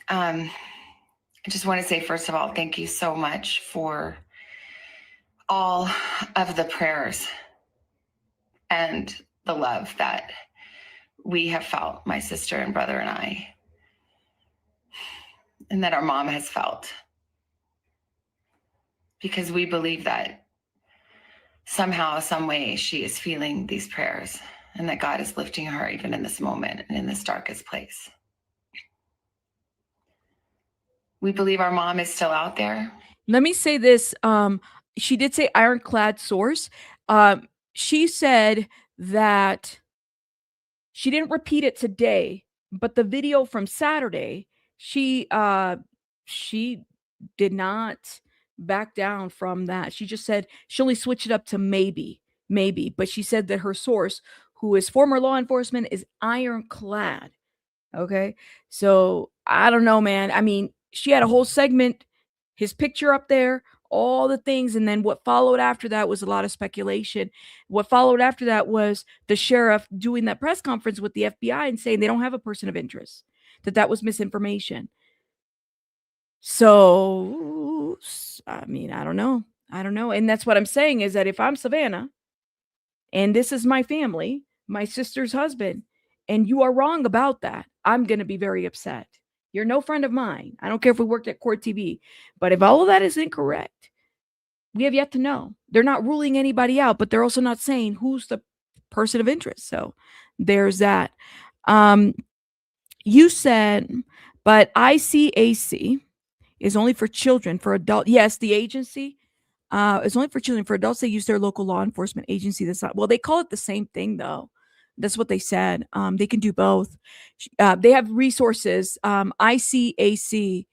I just want to say, first of all, thank you so much for all of the prayers and the love that we have felt, my sister and brother and I, and that our mom has felt. Because we believe that somehow, some way, she is feeling these prayers and that God is lifting her even in this moment and in this darkest place. We believe our mom is still out there. Let me say this. She did say ironclad source. She said that she didn't repeat it today, but the video from Saturday, she did not back down from that. She just said she only switched it up to maybe, but she said that her source, who is former law enforcement, is ironclad. Okay. So I don't know, man. I mean, she had a whole segment, his picture up there, all the things. And then what followed after that was a lot of speculation. What followed after that was the sheriff doing that press conference with the FBI and saying they don't have a person of interest, that was misinformation. So, I mean, I don't know. And that's what I'm saying is that if I'm Savannah and this is my family, my sister's husband, and you are wrong about that, I'm going to be very upset. You're no friend of mine. I don't care if we worked at Court TV. But if all of that is incorrect, we have yet to know. They're not ruling anybody out, but they're also not saying who's the person of interest. So there's that. You said, but ICAC is only for children. For adult, yes, the agency is only for children. For adults, they use their local law enforcement agency. That's not, well, they call it the same thing, though. That's what they said. They can do both. They have resources. ICAC,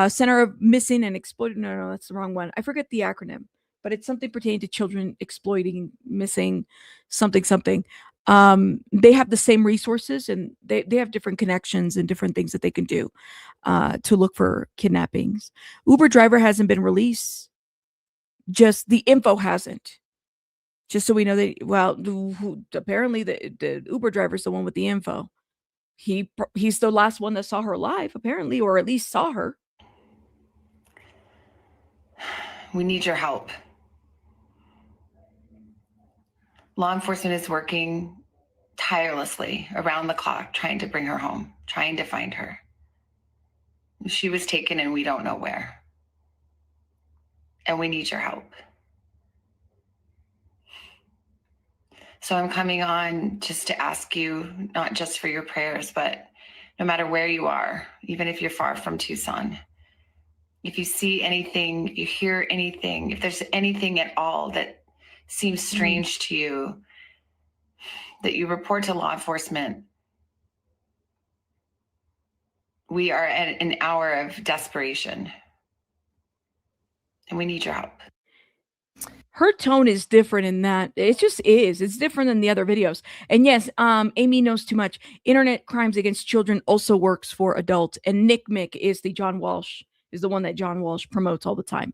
Center of Missing and Exploited. No, that's the wrong one. I forget the acronym, but it's something pertaining to children exploiting, missing, something. They have the same resources, and they have different connections and different things that they can do to look for kidnappings. Uber driver hasn't been released. Just the info hasn't. Just so we know that, well, apparently the Uber driver's the one with the info. He's the last one that saw her alive, apparently, or at least saw her. We need your help. Law enforcement is working tirelessly around the clock trying to bring her home, trying to find her. She was taken and we don't know where. And we need your help. So I'm coming on just to ask you, not just for your prayers, but no matter where you are, even if you're far from Tucson, if you see anything, if you hear anything, if there's anything at all that seems strange to you, that you report to law enforcement. We are at an hour of desperation, and we need your help. Her tone is different in that it just is. It's different than the other videos. And yes, Amy knows too much. Internet crimes against children also works for adults. And Nick Mick is the one that John Walsh promotes all the time.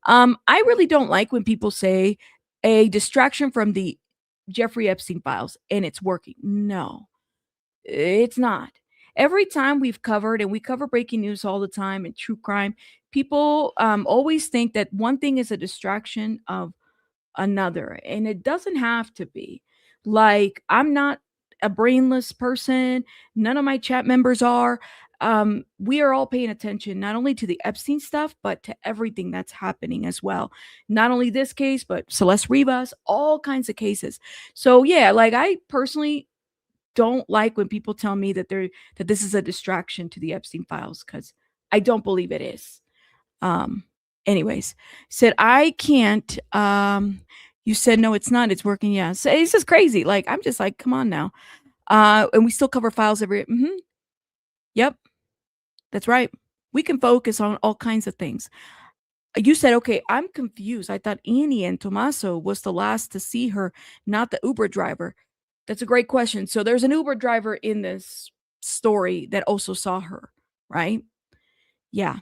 I really don't like when people say a distraction from the Jeffrey Epstein files and it's working. No, it's not. Every time we've covered, and we cover breaking news all the time and true crime, people always think that one thing is a distraction of another, and it doesn't have to be. Like, I'm not a brainless person. None of my chat members are. We are all paying attention not only to the Epstein stuff, but to everything that's happening as well. Not only this case, but Celeste Rivas, all kinds of cases. So yeah, like, I personally don't like when people tell me that this is a distraction to the Epstein files, because I don't believe it is. Anyways, said I can't. You said no, it's not. It's working. Yeah, so it's just crazy. Like, I'm just like, come on now. And we still cover files every. Yep, that's right. We can focus on all kinds of things. You said, okay, I'm confused. I thought Annie and Tommaso was the last to see her, not the Uber driver. That's a great question. So there's an Uber driver in this story that also saw her, right? Yeah,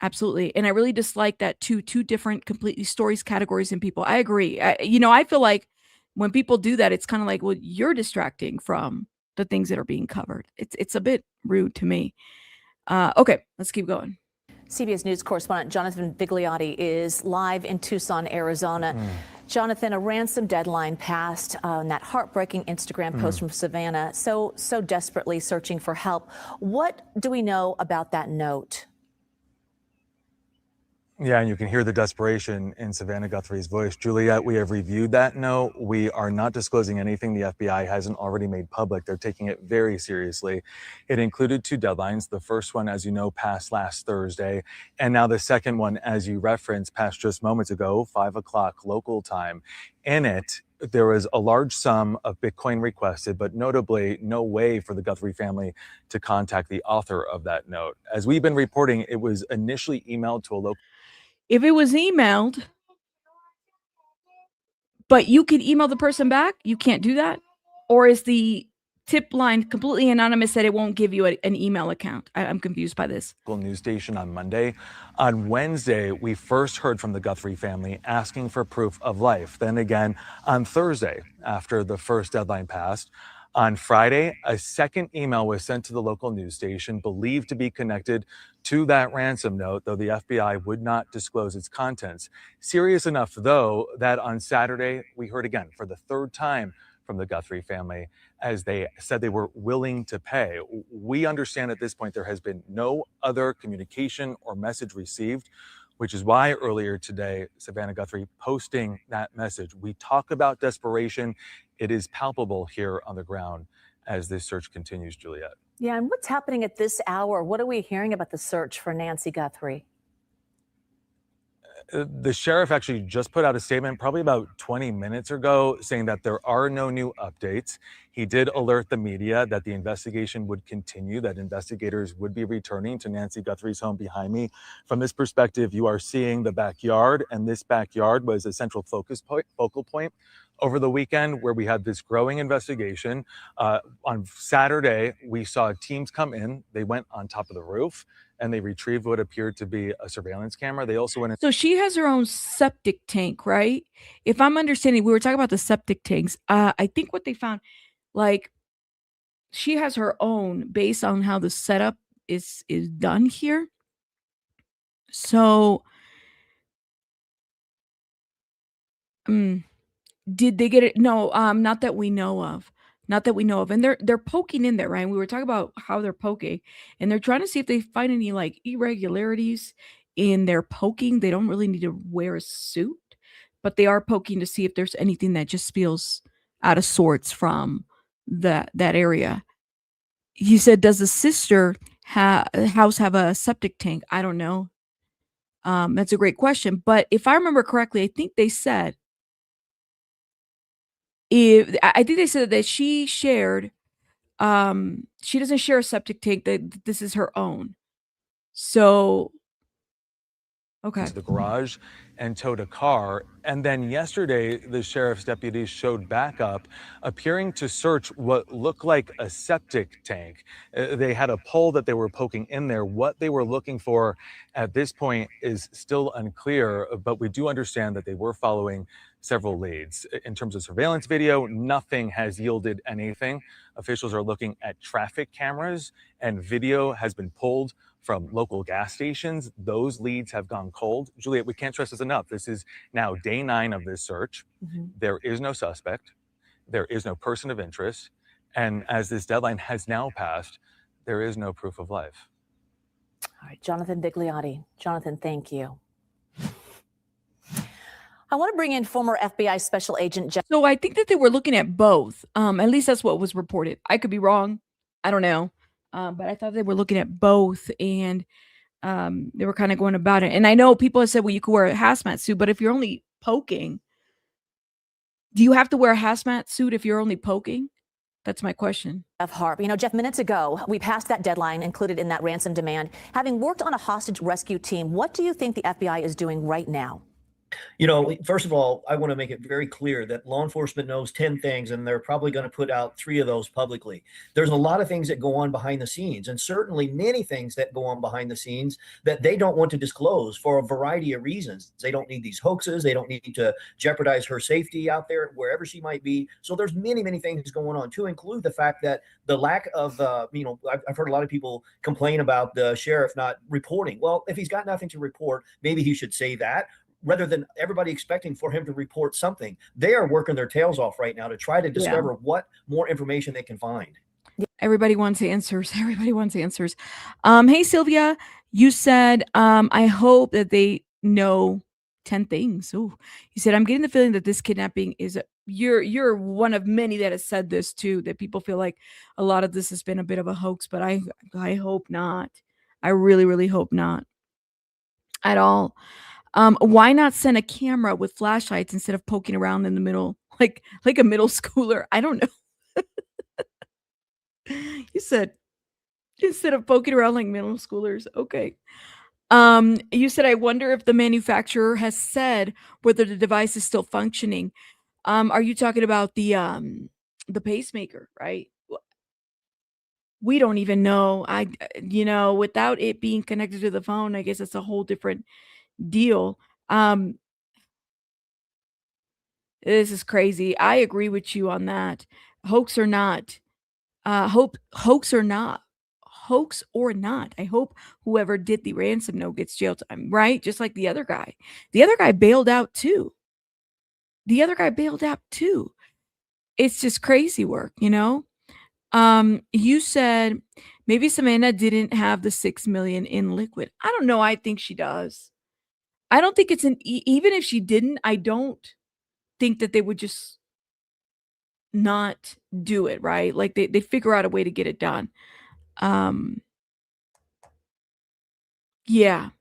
absolutely. And I really dislike that two different completely stories, categories, and people. I agree. I feel like when people do that, it's kind of like, well, you're distracting from the things that are being covered. It's a bit rude to me. Okay, let's keep going. CBS News correspondent Jonathan Vigliotti is live in Tucson, Arizona. Jonathan, a ransom deadline passed on that heartbreaking Instagram post from Savannah, so desperately searching for help. What do we know about that note? Yeah, and you can hear the desperation in Savannah Guthrie's voice. Juliet, we have reviewed that note. We are not disclosing anything the FBI hasn't already made public. They're taking it very seriously. It included 2 deadlines. The first one, as you know, passed last Thursday. And now the second one, as you referenced, passed just moments ago, 5 o'clock local time. In it, there was a large sum of Bitcoin requested, but notably no way for the Guthrie family to contact the author of that note. As we've been reporting, it was initially emailed to a local. If it was emailed, but you can email the person back, you can't do that? Or is the tip line completely anonymous that it won't give you an email account? I'm confused by this. News station on Monday. On Wednesday, we first heard from the Guthrie family asking for proof of life. Then again on Thursday, after the first deadline passed. On Friday, a second email was sent to the local news station believed to be connected to that ransom note, though the FBI would not disclose its contents. Serious enough, though, that on Saturday, we heard again for the third time from the Guthrie family as they said they were willing to pay. We understand at this point there has been no other communication or message received, which is why earlier today, Savannah Guthrie posting that message. We talk about desperation. It is palpable here on the ground as this search continues, Juliet. Yeah, and what's happening at this hour? What are we hearing about the search for Nancy Guthrie? The sheriff actually just put out a statement probably about 20 minutes ago saying that there are no new updates. He did alert the media that the investigation would continue, that investigators would be returning to Nancy Guthrie's home behind me. From this perspective, you are seeing the backyard, and this backyard was a central focal point over the weekend where we had this growing investigation. On Saturday, we saw teams come in. They went on top of the roof and they retrieved what appeared to be a surveillance camera. They also went in. So she has her own septic tank, right? If I'm understanding, we were talking about the septic tanks. I think what they found, like, she has her own based on how the setup is done here. So, did they get it? No, not that we know of. Not that we know of. And they're poking in there, right? We were talking about how they're poking, and they're trying to see if they find any like irregularities in their poking. They don't really need to wear a suit, but they are poking to see if there's anything that just feels out of sorts from that area. He said, "Does the sister house have a septic tank?" I don't know. That's a great question. But if I remember correctly, I think they said I think they said that she shared, she doesn't share a septic tank, that this is her own. So, okay. into the garage and towed a car. And then yesterday, the sheriff's deputies showed back up, appearing to search what looked like a septic tank. They had a pole that they were poking in there. What they were looking for at this point is still unclear, but we do understand that they were following several leads. In terms of surveillance video, nothing has yielded anything. Officials are looking at traffic cameras, and video has been pulled from local gas stations. Those leads have gone cold. Juliet, we can't stress this enough. This is now day 9 of this search. There is no suspect. There is no person of interest. And as this deadline has now passed, there is no proof of life. All right, Jonathan Bigliotti. Jonathan, thank you. I want to bring in former FBI Special Agent Jeff. So I think that they were looking at both. At least that's what was reported. I could be wrong. I don't know. But I thought they were looking at both, and they were kind of going about it. And I know people have said, well, you could wear a hazmat suit, but if you're only poking, do you have to wear a hazmat suit if you're only poking? That's my question. Jeff Harp. You know, Jeff, minutes ago, we passed that deadline included in that ransom demand. Having worked on a hostage rescue team, what do you think the FBI is doing right now? You know, first of all, I want to make it very clear that law enforcement knows 10 things, and they're probably going to put out 3 of those publicly. There's a lot of things that go on behind the scenes, and certainly many things that go on behind the scenes that they don't want to disclose for a variety of reasons. They don't need these hoaxes. They don't need to jeopardize her safety out there, wherever she might be. So there's many, many things going on, to include the fact that the lack of, I've heard a lot of people complain about the sheriff not reporting. Well, if he's got nothing to report, maybe he should say that, rather than everybody expecting for him to report something. They are working their tails off right now to try to discover what more information they can find. Everybody wants answers. Everybody wants answers. Hey, Sylvia, you said, I hope that they know 10 things. Oh, you said, I'm getting the feeling that this kidnapping is you're one of many that has said this too, that people feel like a lot of this has been a bit of a hoax, but I hope not. I really, really hope not at all. Why not send a camera with flashlights instead of poking around in the middle, like a middle schooler? I don't know. You said instead of poking around like middle schoolers. Okay. You said, I wonder if the manufacturer has said whether the device is still functioning. Are you talking about the pacemaker, right? We don't even know. Without it being connected to the phone, I guess it's a whole different deal. This is crazy. I agree with you on that. Hoax or not, hoax or not, I hope whoever did the ransom note gets jail time, right? Just like the other guy. The other guy bailed out too. It's just crazy work, you know? You said maybe Savannah didn't have the 6 million in liquid. I don't know. I think she does. I don't think it's even if she didn't, I don't think that they would just not do it, right? Like they figure out a way to get it done. Yeah.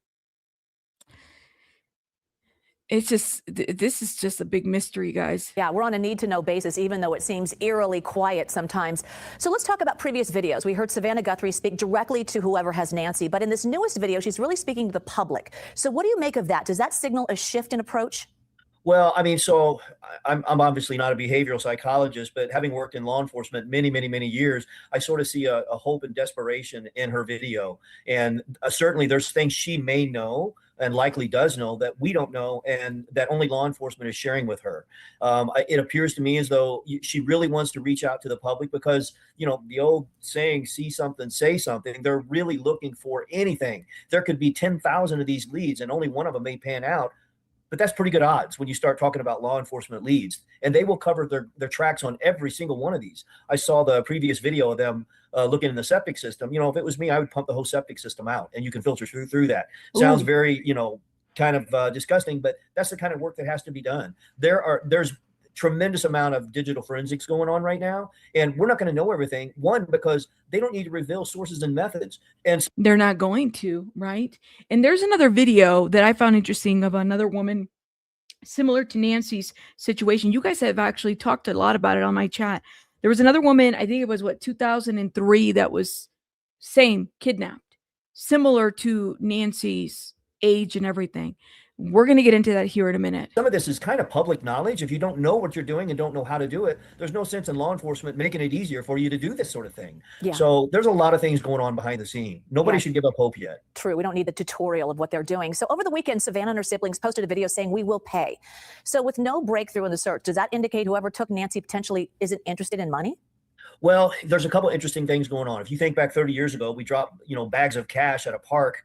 It's just, this is just a big mystery, guys. Yeah, we're on a need-to-know basis, even though it seems eerily quiet sometimes. So let's talk about previous videos. We heard Savannah Guthrie speak directly to whoever has Nancy, but in this newest video, she's really speaking to the public. So what do you make of that? Does that signal a shift in approach? Well, I mean, so I'm obviously not a behavioral psychologist, but having worked in law enforcement many years, I sort of see a hope and desperation in her video. And certainly there's things she may know and likely does know that we don't know and that only law enforcement is sharing with her. It appears to me as though she really wants to reach out to the public because, you know, the old saying, see something, say something. They're really looking for anything. There could be 10,000 of these leads and only one of them may pan out. But that's pretty good odds when you start talking about law enforcement leads, and they will cover their tracks on every single one of these. I saw the previous video of them looking in the septic system. You know, if it was me, I would pump the whole septic system out, and you can filter through that. Sounds very, you know, kind of disgusting, but that's the kind of work that has to be done. There's tremendous amount of digital forensics going on right now, and we're not going to know everything. One, because they don't need to reveal sources and methods, and They're not going to, right? And there's another video that I found interesting of another woman similar to Nancy's situation. You guys have actually talked a lot about it on my chat. There was another woman, I think it was 2003, that was same kidnapped, similar to Nancy's age and everything. We're going to get into that here in a minute. some of this is kind of public knowledge. If you don't know what you're doing and don't know how to do it, there's no sense in law enforcement making it easier for you to do this sort of thing. Yeah. So there's a lot of things going on behind the scene. Nobody should give up hope yet. True. We don't need the tutorial of what they're doing. So over the weekend, Savannah and her siblings posted a video saying, "We will pay." So with no breakthrough in the search, does that indicate whoever took Nancy potentially isn't interested in money? Well, there's a couple interesting things going on. If you think back 30 years ago, we dropped, you know, bags of cash at a park,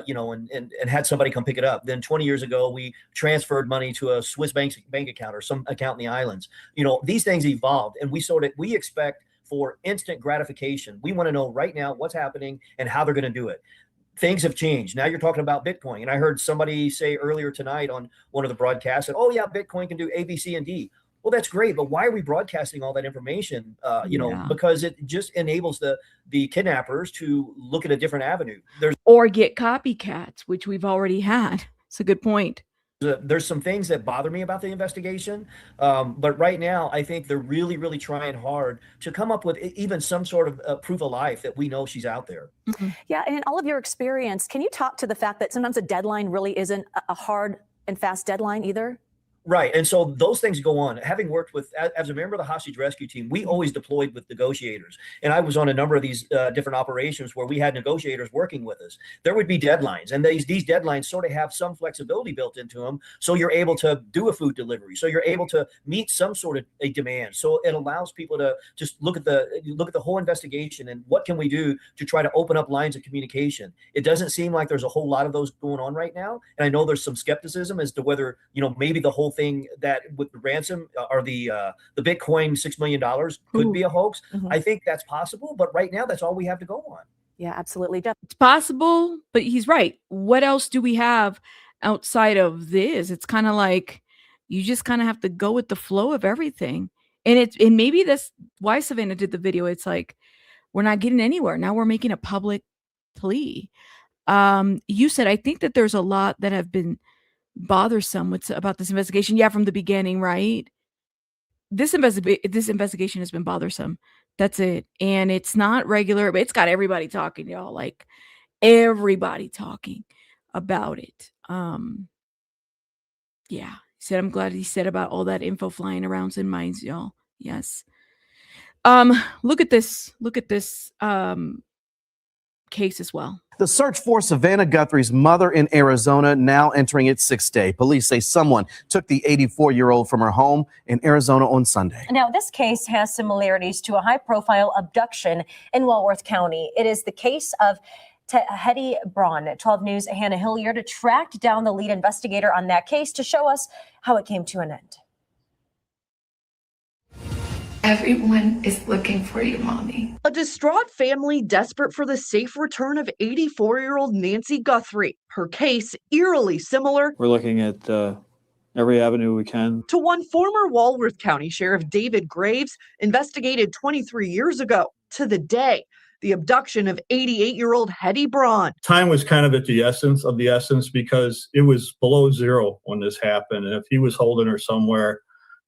you know, and had somebody come pick it up. Then 20 years ago, we transferred money to a Swiss bank account or some account in the islands. You know, these things evolved, and we expect for instant gratification. We want to know right now what's happening and how they're going to do it. Things have changed. Now you're talking about Bitcoin. And I heard somebody say earlier tonight on one of the broadcasts that, oh yeah, Bitcoin can do A, B, C, and D. Well, that's great, but why are we broadcasting all that information? You know, because it just enables the kidnappers to look at a different avenue. Or get copycats, which we've already had. It's a good point. There's some things that bother me about the investigation, but right now I think they're really trying hard to come up with even some sort of proof of life that we know she's out there. Mm-hmm. Yeah, and in all of your experience, can you talk to the fact that sometimes a deadline really isn't a hard and fast deadline either? Right. And so those things go on. Having worked with, as a member of the hostage rescue team, we always deployed with negotiators. And I was on a number of these different operations where we had negotiators working with us. There would be deadlines, and these deadlines sort of have some flexibility built into them. So you're able to do a food delivery. So you're able to meet some sort of a demand. So it allows people to just look at the whole investigation and what can we do to try to open up lines of communication. It doesn't seem like there's a whole lot of those going on right now. And I know there's some skepticism as to whether, you know, maybe the whole thing that with the ransom or the Bitcoin $6 million could be a hoax. Mm-hmm. I think that's possible, but right now that's all we have to go on. Yeah, absolutely. It's possible, but he's right. What else do we have outside of this? It's kind of like you just kind of have to go with the flow of everything. And maybe that's why Savannah did the video. It's like we're not getting anywhere. Now we're making a public plea. You said, I think that there's a lot that have been bothersome about this investigation. Yeah, from the beginning, right? This investigation has been bothersome. That's it. And it's not regular, but it's got everybody talking, y'all. Like everybody talking about it. Yeah. He said, I'm glad he said about all that info flying around in minds, y'all. Yes. Look at this case as well. The search for Savannah Guthrie's mother in Arizona now entering its 6th day. Police say someone took the 84-year-old from her home in Arizona on Sunday. Now, this case has similarities to a high-profile abduction in Walworth County. It is the case of Hetty Braun. 12 News' Hannah Hilliard tracked down the lead investigator on that case to show us how it came to an end. Everyone is looking for you, Mommy. A distraught family desperate for the safe return of 84-year-old Nancy Guthrie. Her case eerily similar. We're looking at every avenue we can. To one former Walworth County Sheriff David Graves investigated 23 years ago. To the day, the abduction of 88-year-old Hetty Braun. Time was kind of at the essence because it was below zero when this happened. And if he was holding her somewhere,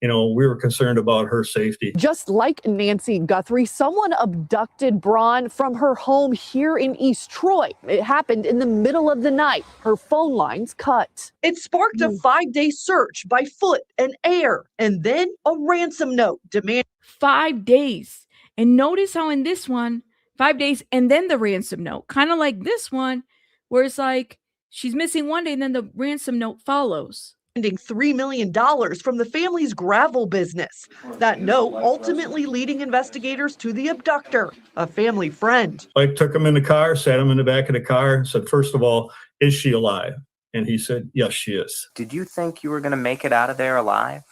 we were concerned about her safety. Just like Nancy Guthrie, someone abducted Braun from her home here in East Troy. It happened in the middle of the night. Her phone lines cut. It sparked a 5-day search by foot and air, and then a ransom note demanding 5 days. And notice how in this one, 5 days and then the ransom note, kind of like this one, where it's like she's missing one day and then the ransom note follows. $3 million from the family's gravel business. That note ultimately leading investigators to the abductor, a family friend. I took him in the car, sat him in the back of the car, and said, first of all, is she alive? And he said, yes, she is. Did you think you were going to make it out of there alive?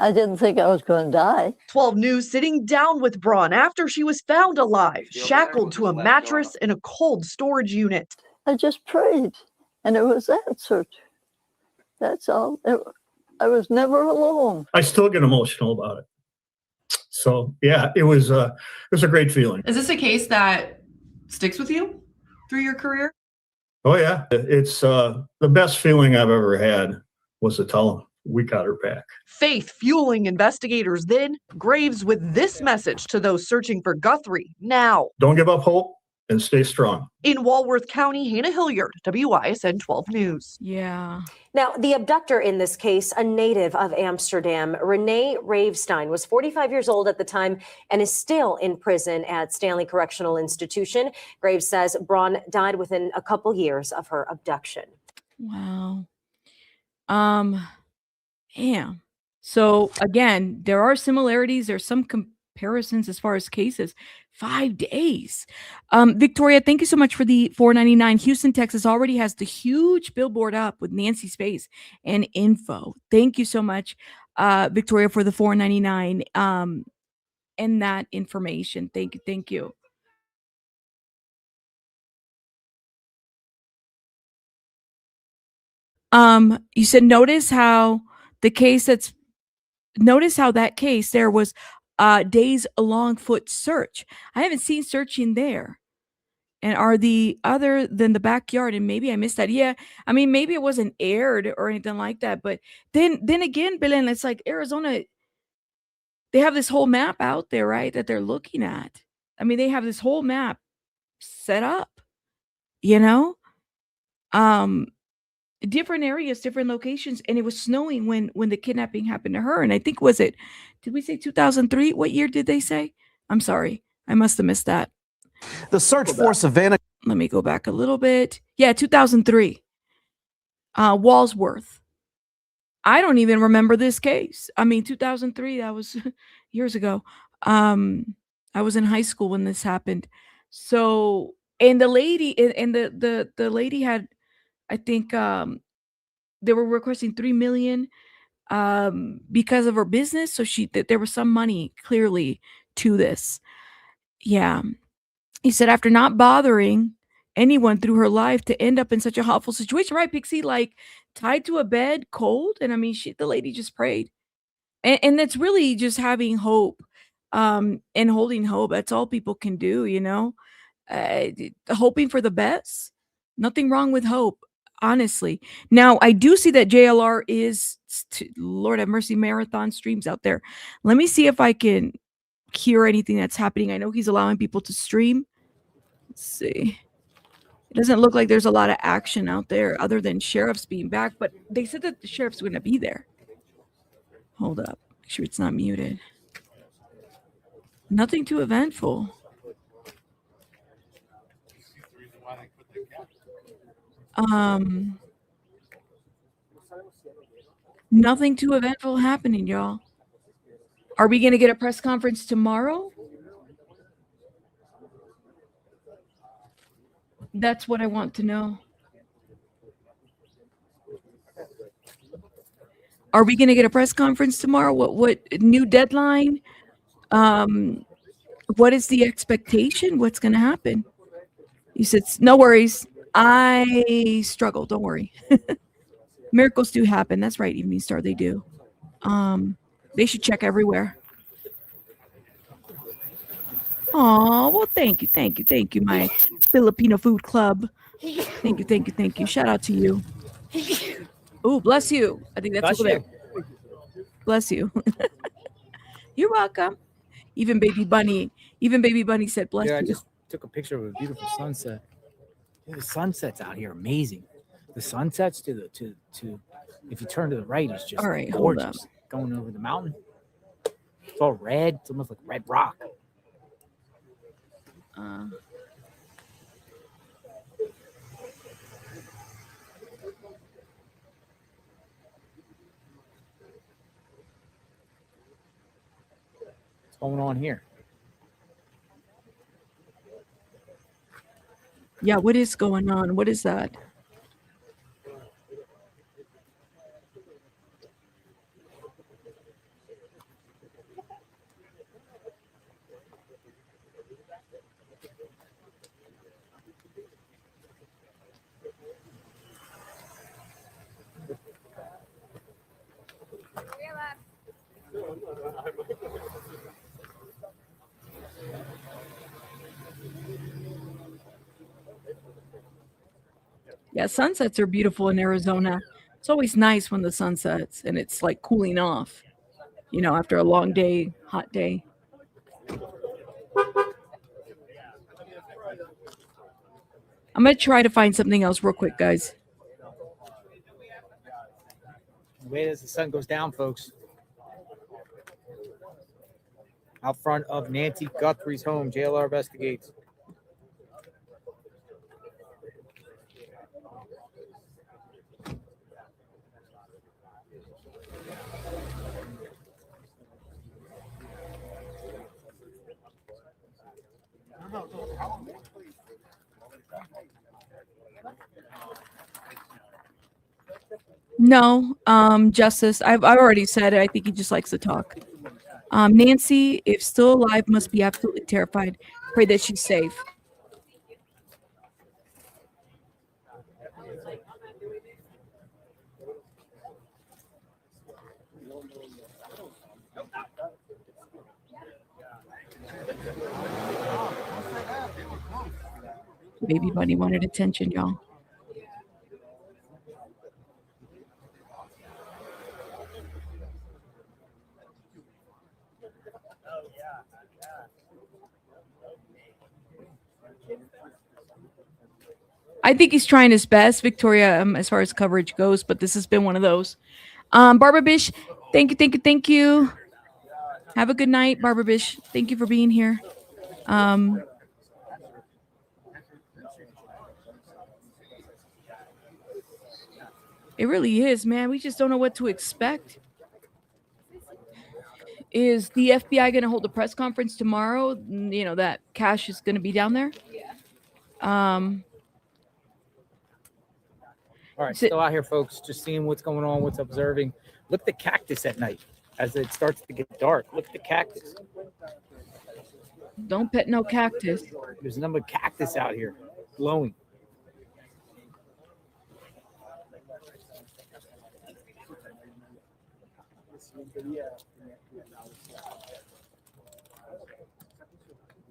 I didn't think I was going to die. 12 News sitting down with Braun after she was found alive, shackled to a mattress in a cold storage unit. I just prayed. And it was answered. That's all. I was never alone. I still get emotional about it. So yeah, it was a great feeling. Is this a case that sticks with you through your career? Oh yeah, it's the best feeling I've ever had was to tell them we got her back. Faith fueling investigators then, Graves with this message to those searching for Guthrie now. Don't give up hope and stay strong. In Walworth County, Hannah Hilliard, WISN 12 News. Yeah. Now, the abductor in this case, a native of Amsterdam, Renee Ravestein, was 45 years old at the time and is still in prison at Stanley Correctional Institution. Graves says Braun died within a couple years of her abduction. Wow. Yeah. So again, there are similarities. There's some comparisons as far as cases. 5 days. Victoria, thank you so much for the $4.99. Houston, Texas already has the huge billboard up with Nancy's face and info. Thank you so much, Victoria, for the $4.99 and that information. Thank you. Thank you. You said notice how that case there was days long foot search. I haven't seen searching there. And are the other than the backyard? And maybe I missed that. Yeah, I mean, maybe it wasn't aired or anything like that. But then again, Belen, it's like Arizona. They have this whole map out there, right? That they're looking at. I mean, they have this whole map set up. Different areas, different locations, and it was snowing when the kidnapping happened to her. And I think did we say 2003? What year did they say? I'm sorry, I must have missed that. The search for Savannah. Let me go back a little bit. Yeah, 2003. Walsworth. I don't even remember this case. I mean, 2003. That was years ago. I was in high school when this happened. So, and the lady and the lady had. I think they were requesting $3 million because of her business. So there was some money clearly to this. Yeah. He said after not bothering anyone through her life to end up in such a awful situation, right, Pixie? Like tied to a bed, cold. And I mean, the lady just prayed. And that's really just having hope and holding hope. That's all people can do, hoping for the best. Nothing wrong with hope. Honestly. Now, I do see that JLR is, Lord have mercy, marathon streams out there. Let me see if I can hear anything that's happening. I know he's allowing people to stream. Let's see. It doesn't look like there's a lot of action out there other than sheriffs being back, but they said that the sheriff's going to be there. Hold up. Make sure it's not muted. Nothing too eventful. Nothing too eventful happening, y'all. Are we going to get a press conference tomorrow? That's what I want to know. Are we going to get a press conference tomorrow? What new deadline? What is the expectation? What's going to happen? You said, no worries. I struggle. Don't worry. Miracles do happen. That's right, Evening Star. They do. They should check everywhere. Oh, well, thank you, my Filipino food club. Thank you. Shout out to you. Oh, bless you. I think that's Bless over you. there. Bless you. You're welcome. Even baby bunny said, "Bless Yeah, I you." just took a picture of a beautiful sunset. Yeah, the sunsets out here are amazing. The sunsets to if you turn to the right is just All right, hold up. gorgeous. Going over the mountain. It's all red. It's almost like red rock. What's going on here? Yeah, what is going on? What is that? Yeah, sunsets are beautiful in Arizona. It's always nice when the sun sets and it's like cooling off, after a long day, hot day. I'm going to try to find something else real quick, guys. Wait as the sun goes down, folks. Out front of Nancy Guthrie's home, JLR investigates. No, Justice, I've already said it. I think he just likes to talk. Nancy, if still alive, must be absolutely terrified. Pray that she's safe. Baby bunny wanted attention, y'all. I think he's trying his best, Victoria, as far as coverage goes, but this has been one of those. Barbara Bish, thank you. Have a good night, Barbara Bish. Thank you for being here. It really is, man. We just don't know what to expect. Is the FBI going to hold a press conference tomorrow? That Cash is going to be down there. All right, still out here, folks. Just seeing what's going on, what's observing. Look at the cactus at night as it starts to get dark. Look at the cactus. Don't pet no cactus. There's a number of cactus out here glowing.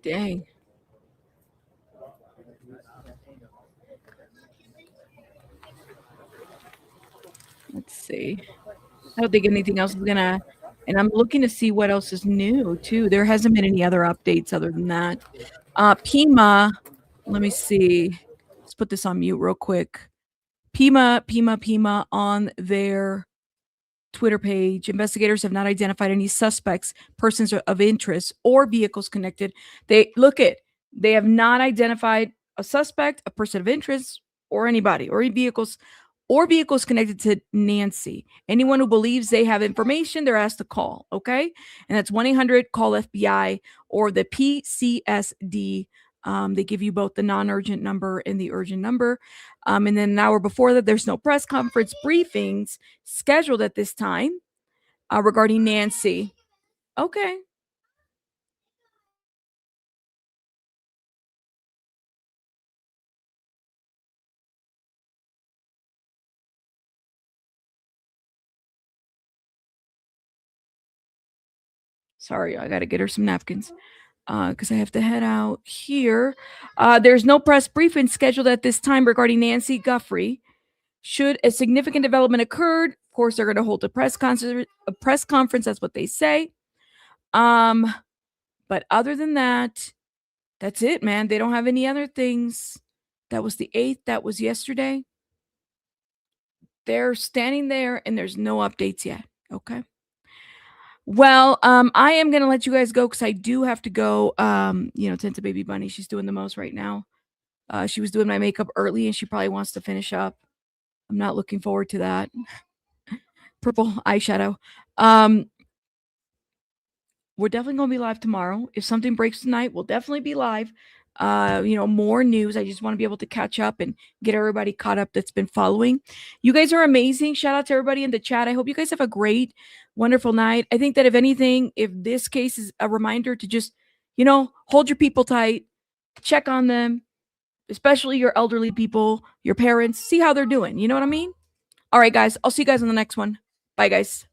Dang. Let's see. I don't think anything else is gonna, and I'm looking to see what else is new too. There hasn't been any other updates other than that. Pima, let me see. Let's put this on mute real quick. Pima on their Twitter page. Investigators have not identified any suspects, persons of interest, or vehicles connected. They have not identified a suspect, a person of interest, or anybody, or vehicles connected to Nancy. Anyone who believes they have information, they're asked to call. Okay, and that's 1-800-CALL-FBI or the PCSD. They give you both the non-urgent number and the urgent number. And then an hour before that, there's no press conference briefings scheduled at this time regarding Nancy. Okay. Sorry, I got to get her some napkins. because I have to head out here. There's no press briefing scheduled at this time regarding Nancy Guthrie. Should a significant development occurred, of course, they're going to hold a press conference. That's what they say. But other than that, that's it, man. They don't have any other things. That was the 8th. That was yesterday. They're standing there and there's no updates yet. Okay. Well, I am going to let you guys go because I do have to go, tend to baby bunny. She's doing the most right now. She was doing my makeup early and she probably wants to finish up. I'm not looking forward to that. Purple eyeshadow. We're definitely going to be live tomorrow. If something breaks tonight, we'll definitely be live. More news. I just want to be able to catch up and get everybody caught up that's been following. You guys are amazing. Shout out to everybody in the chat. I hope you guys have a great, wonderful night. I think that if anything, if this case is a reminder to just, hold your people tight, check on them, especially your elderly people, your parents, see how they're doing. You know what I mean? All right, guys. I'll see you guys on the next one. Bye, guys.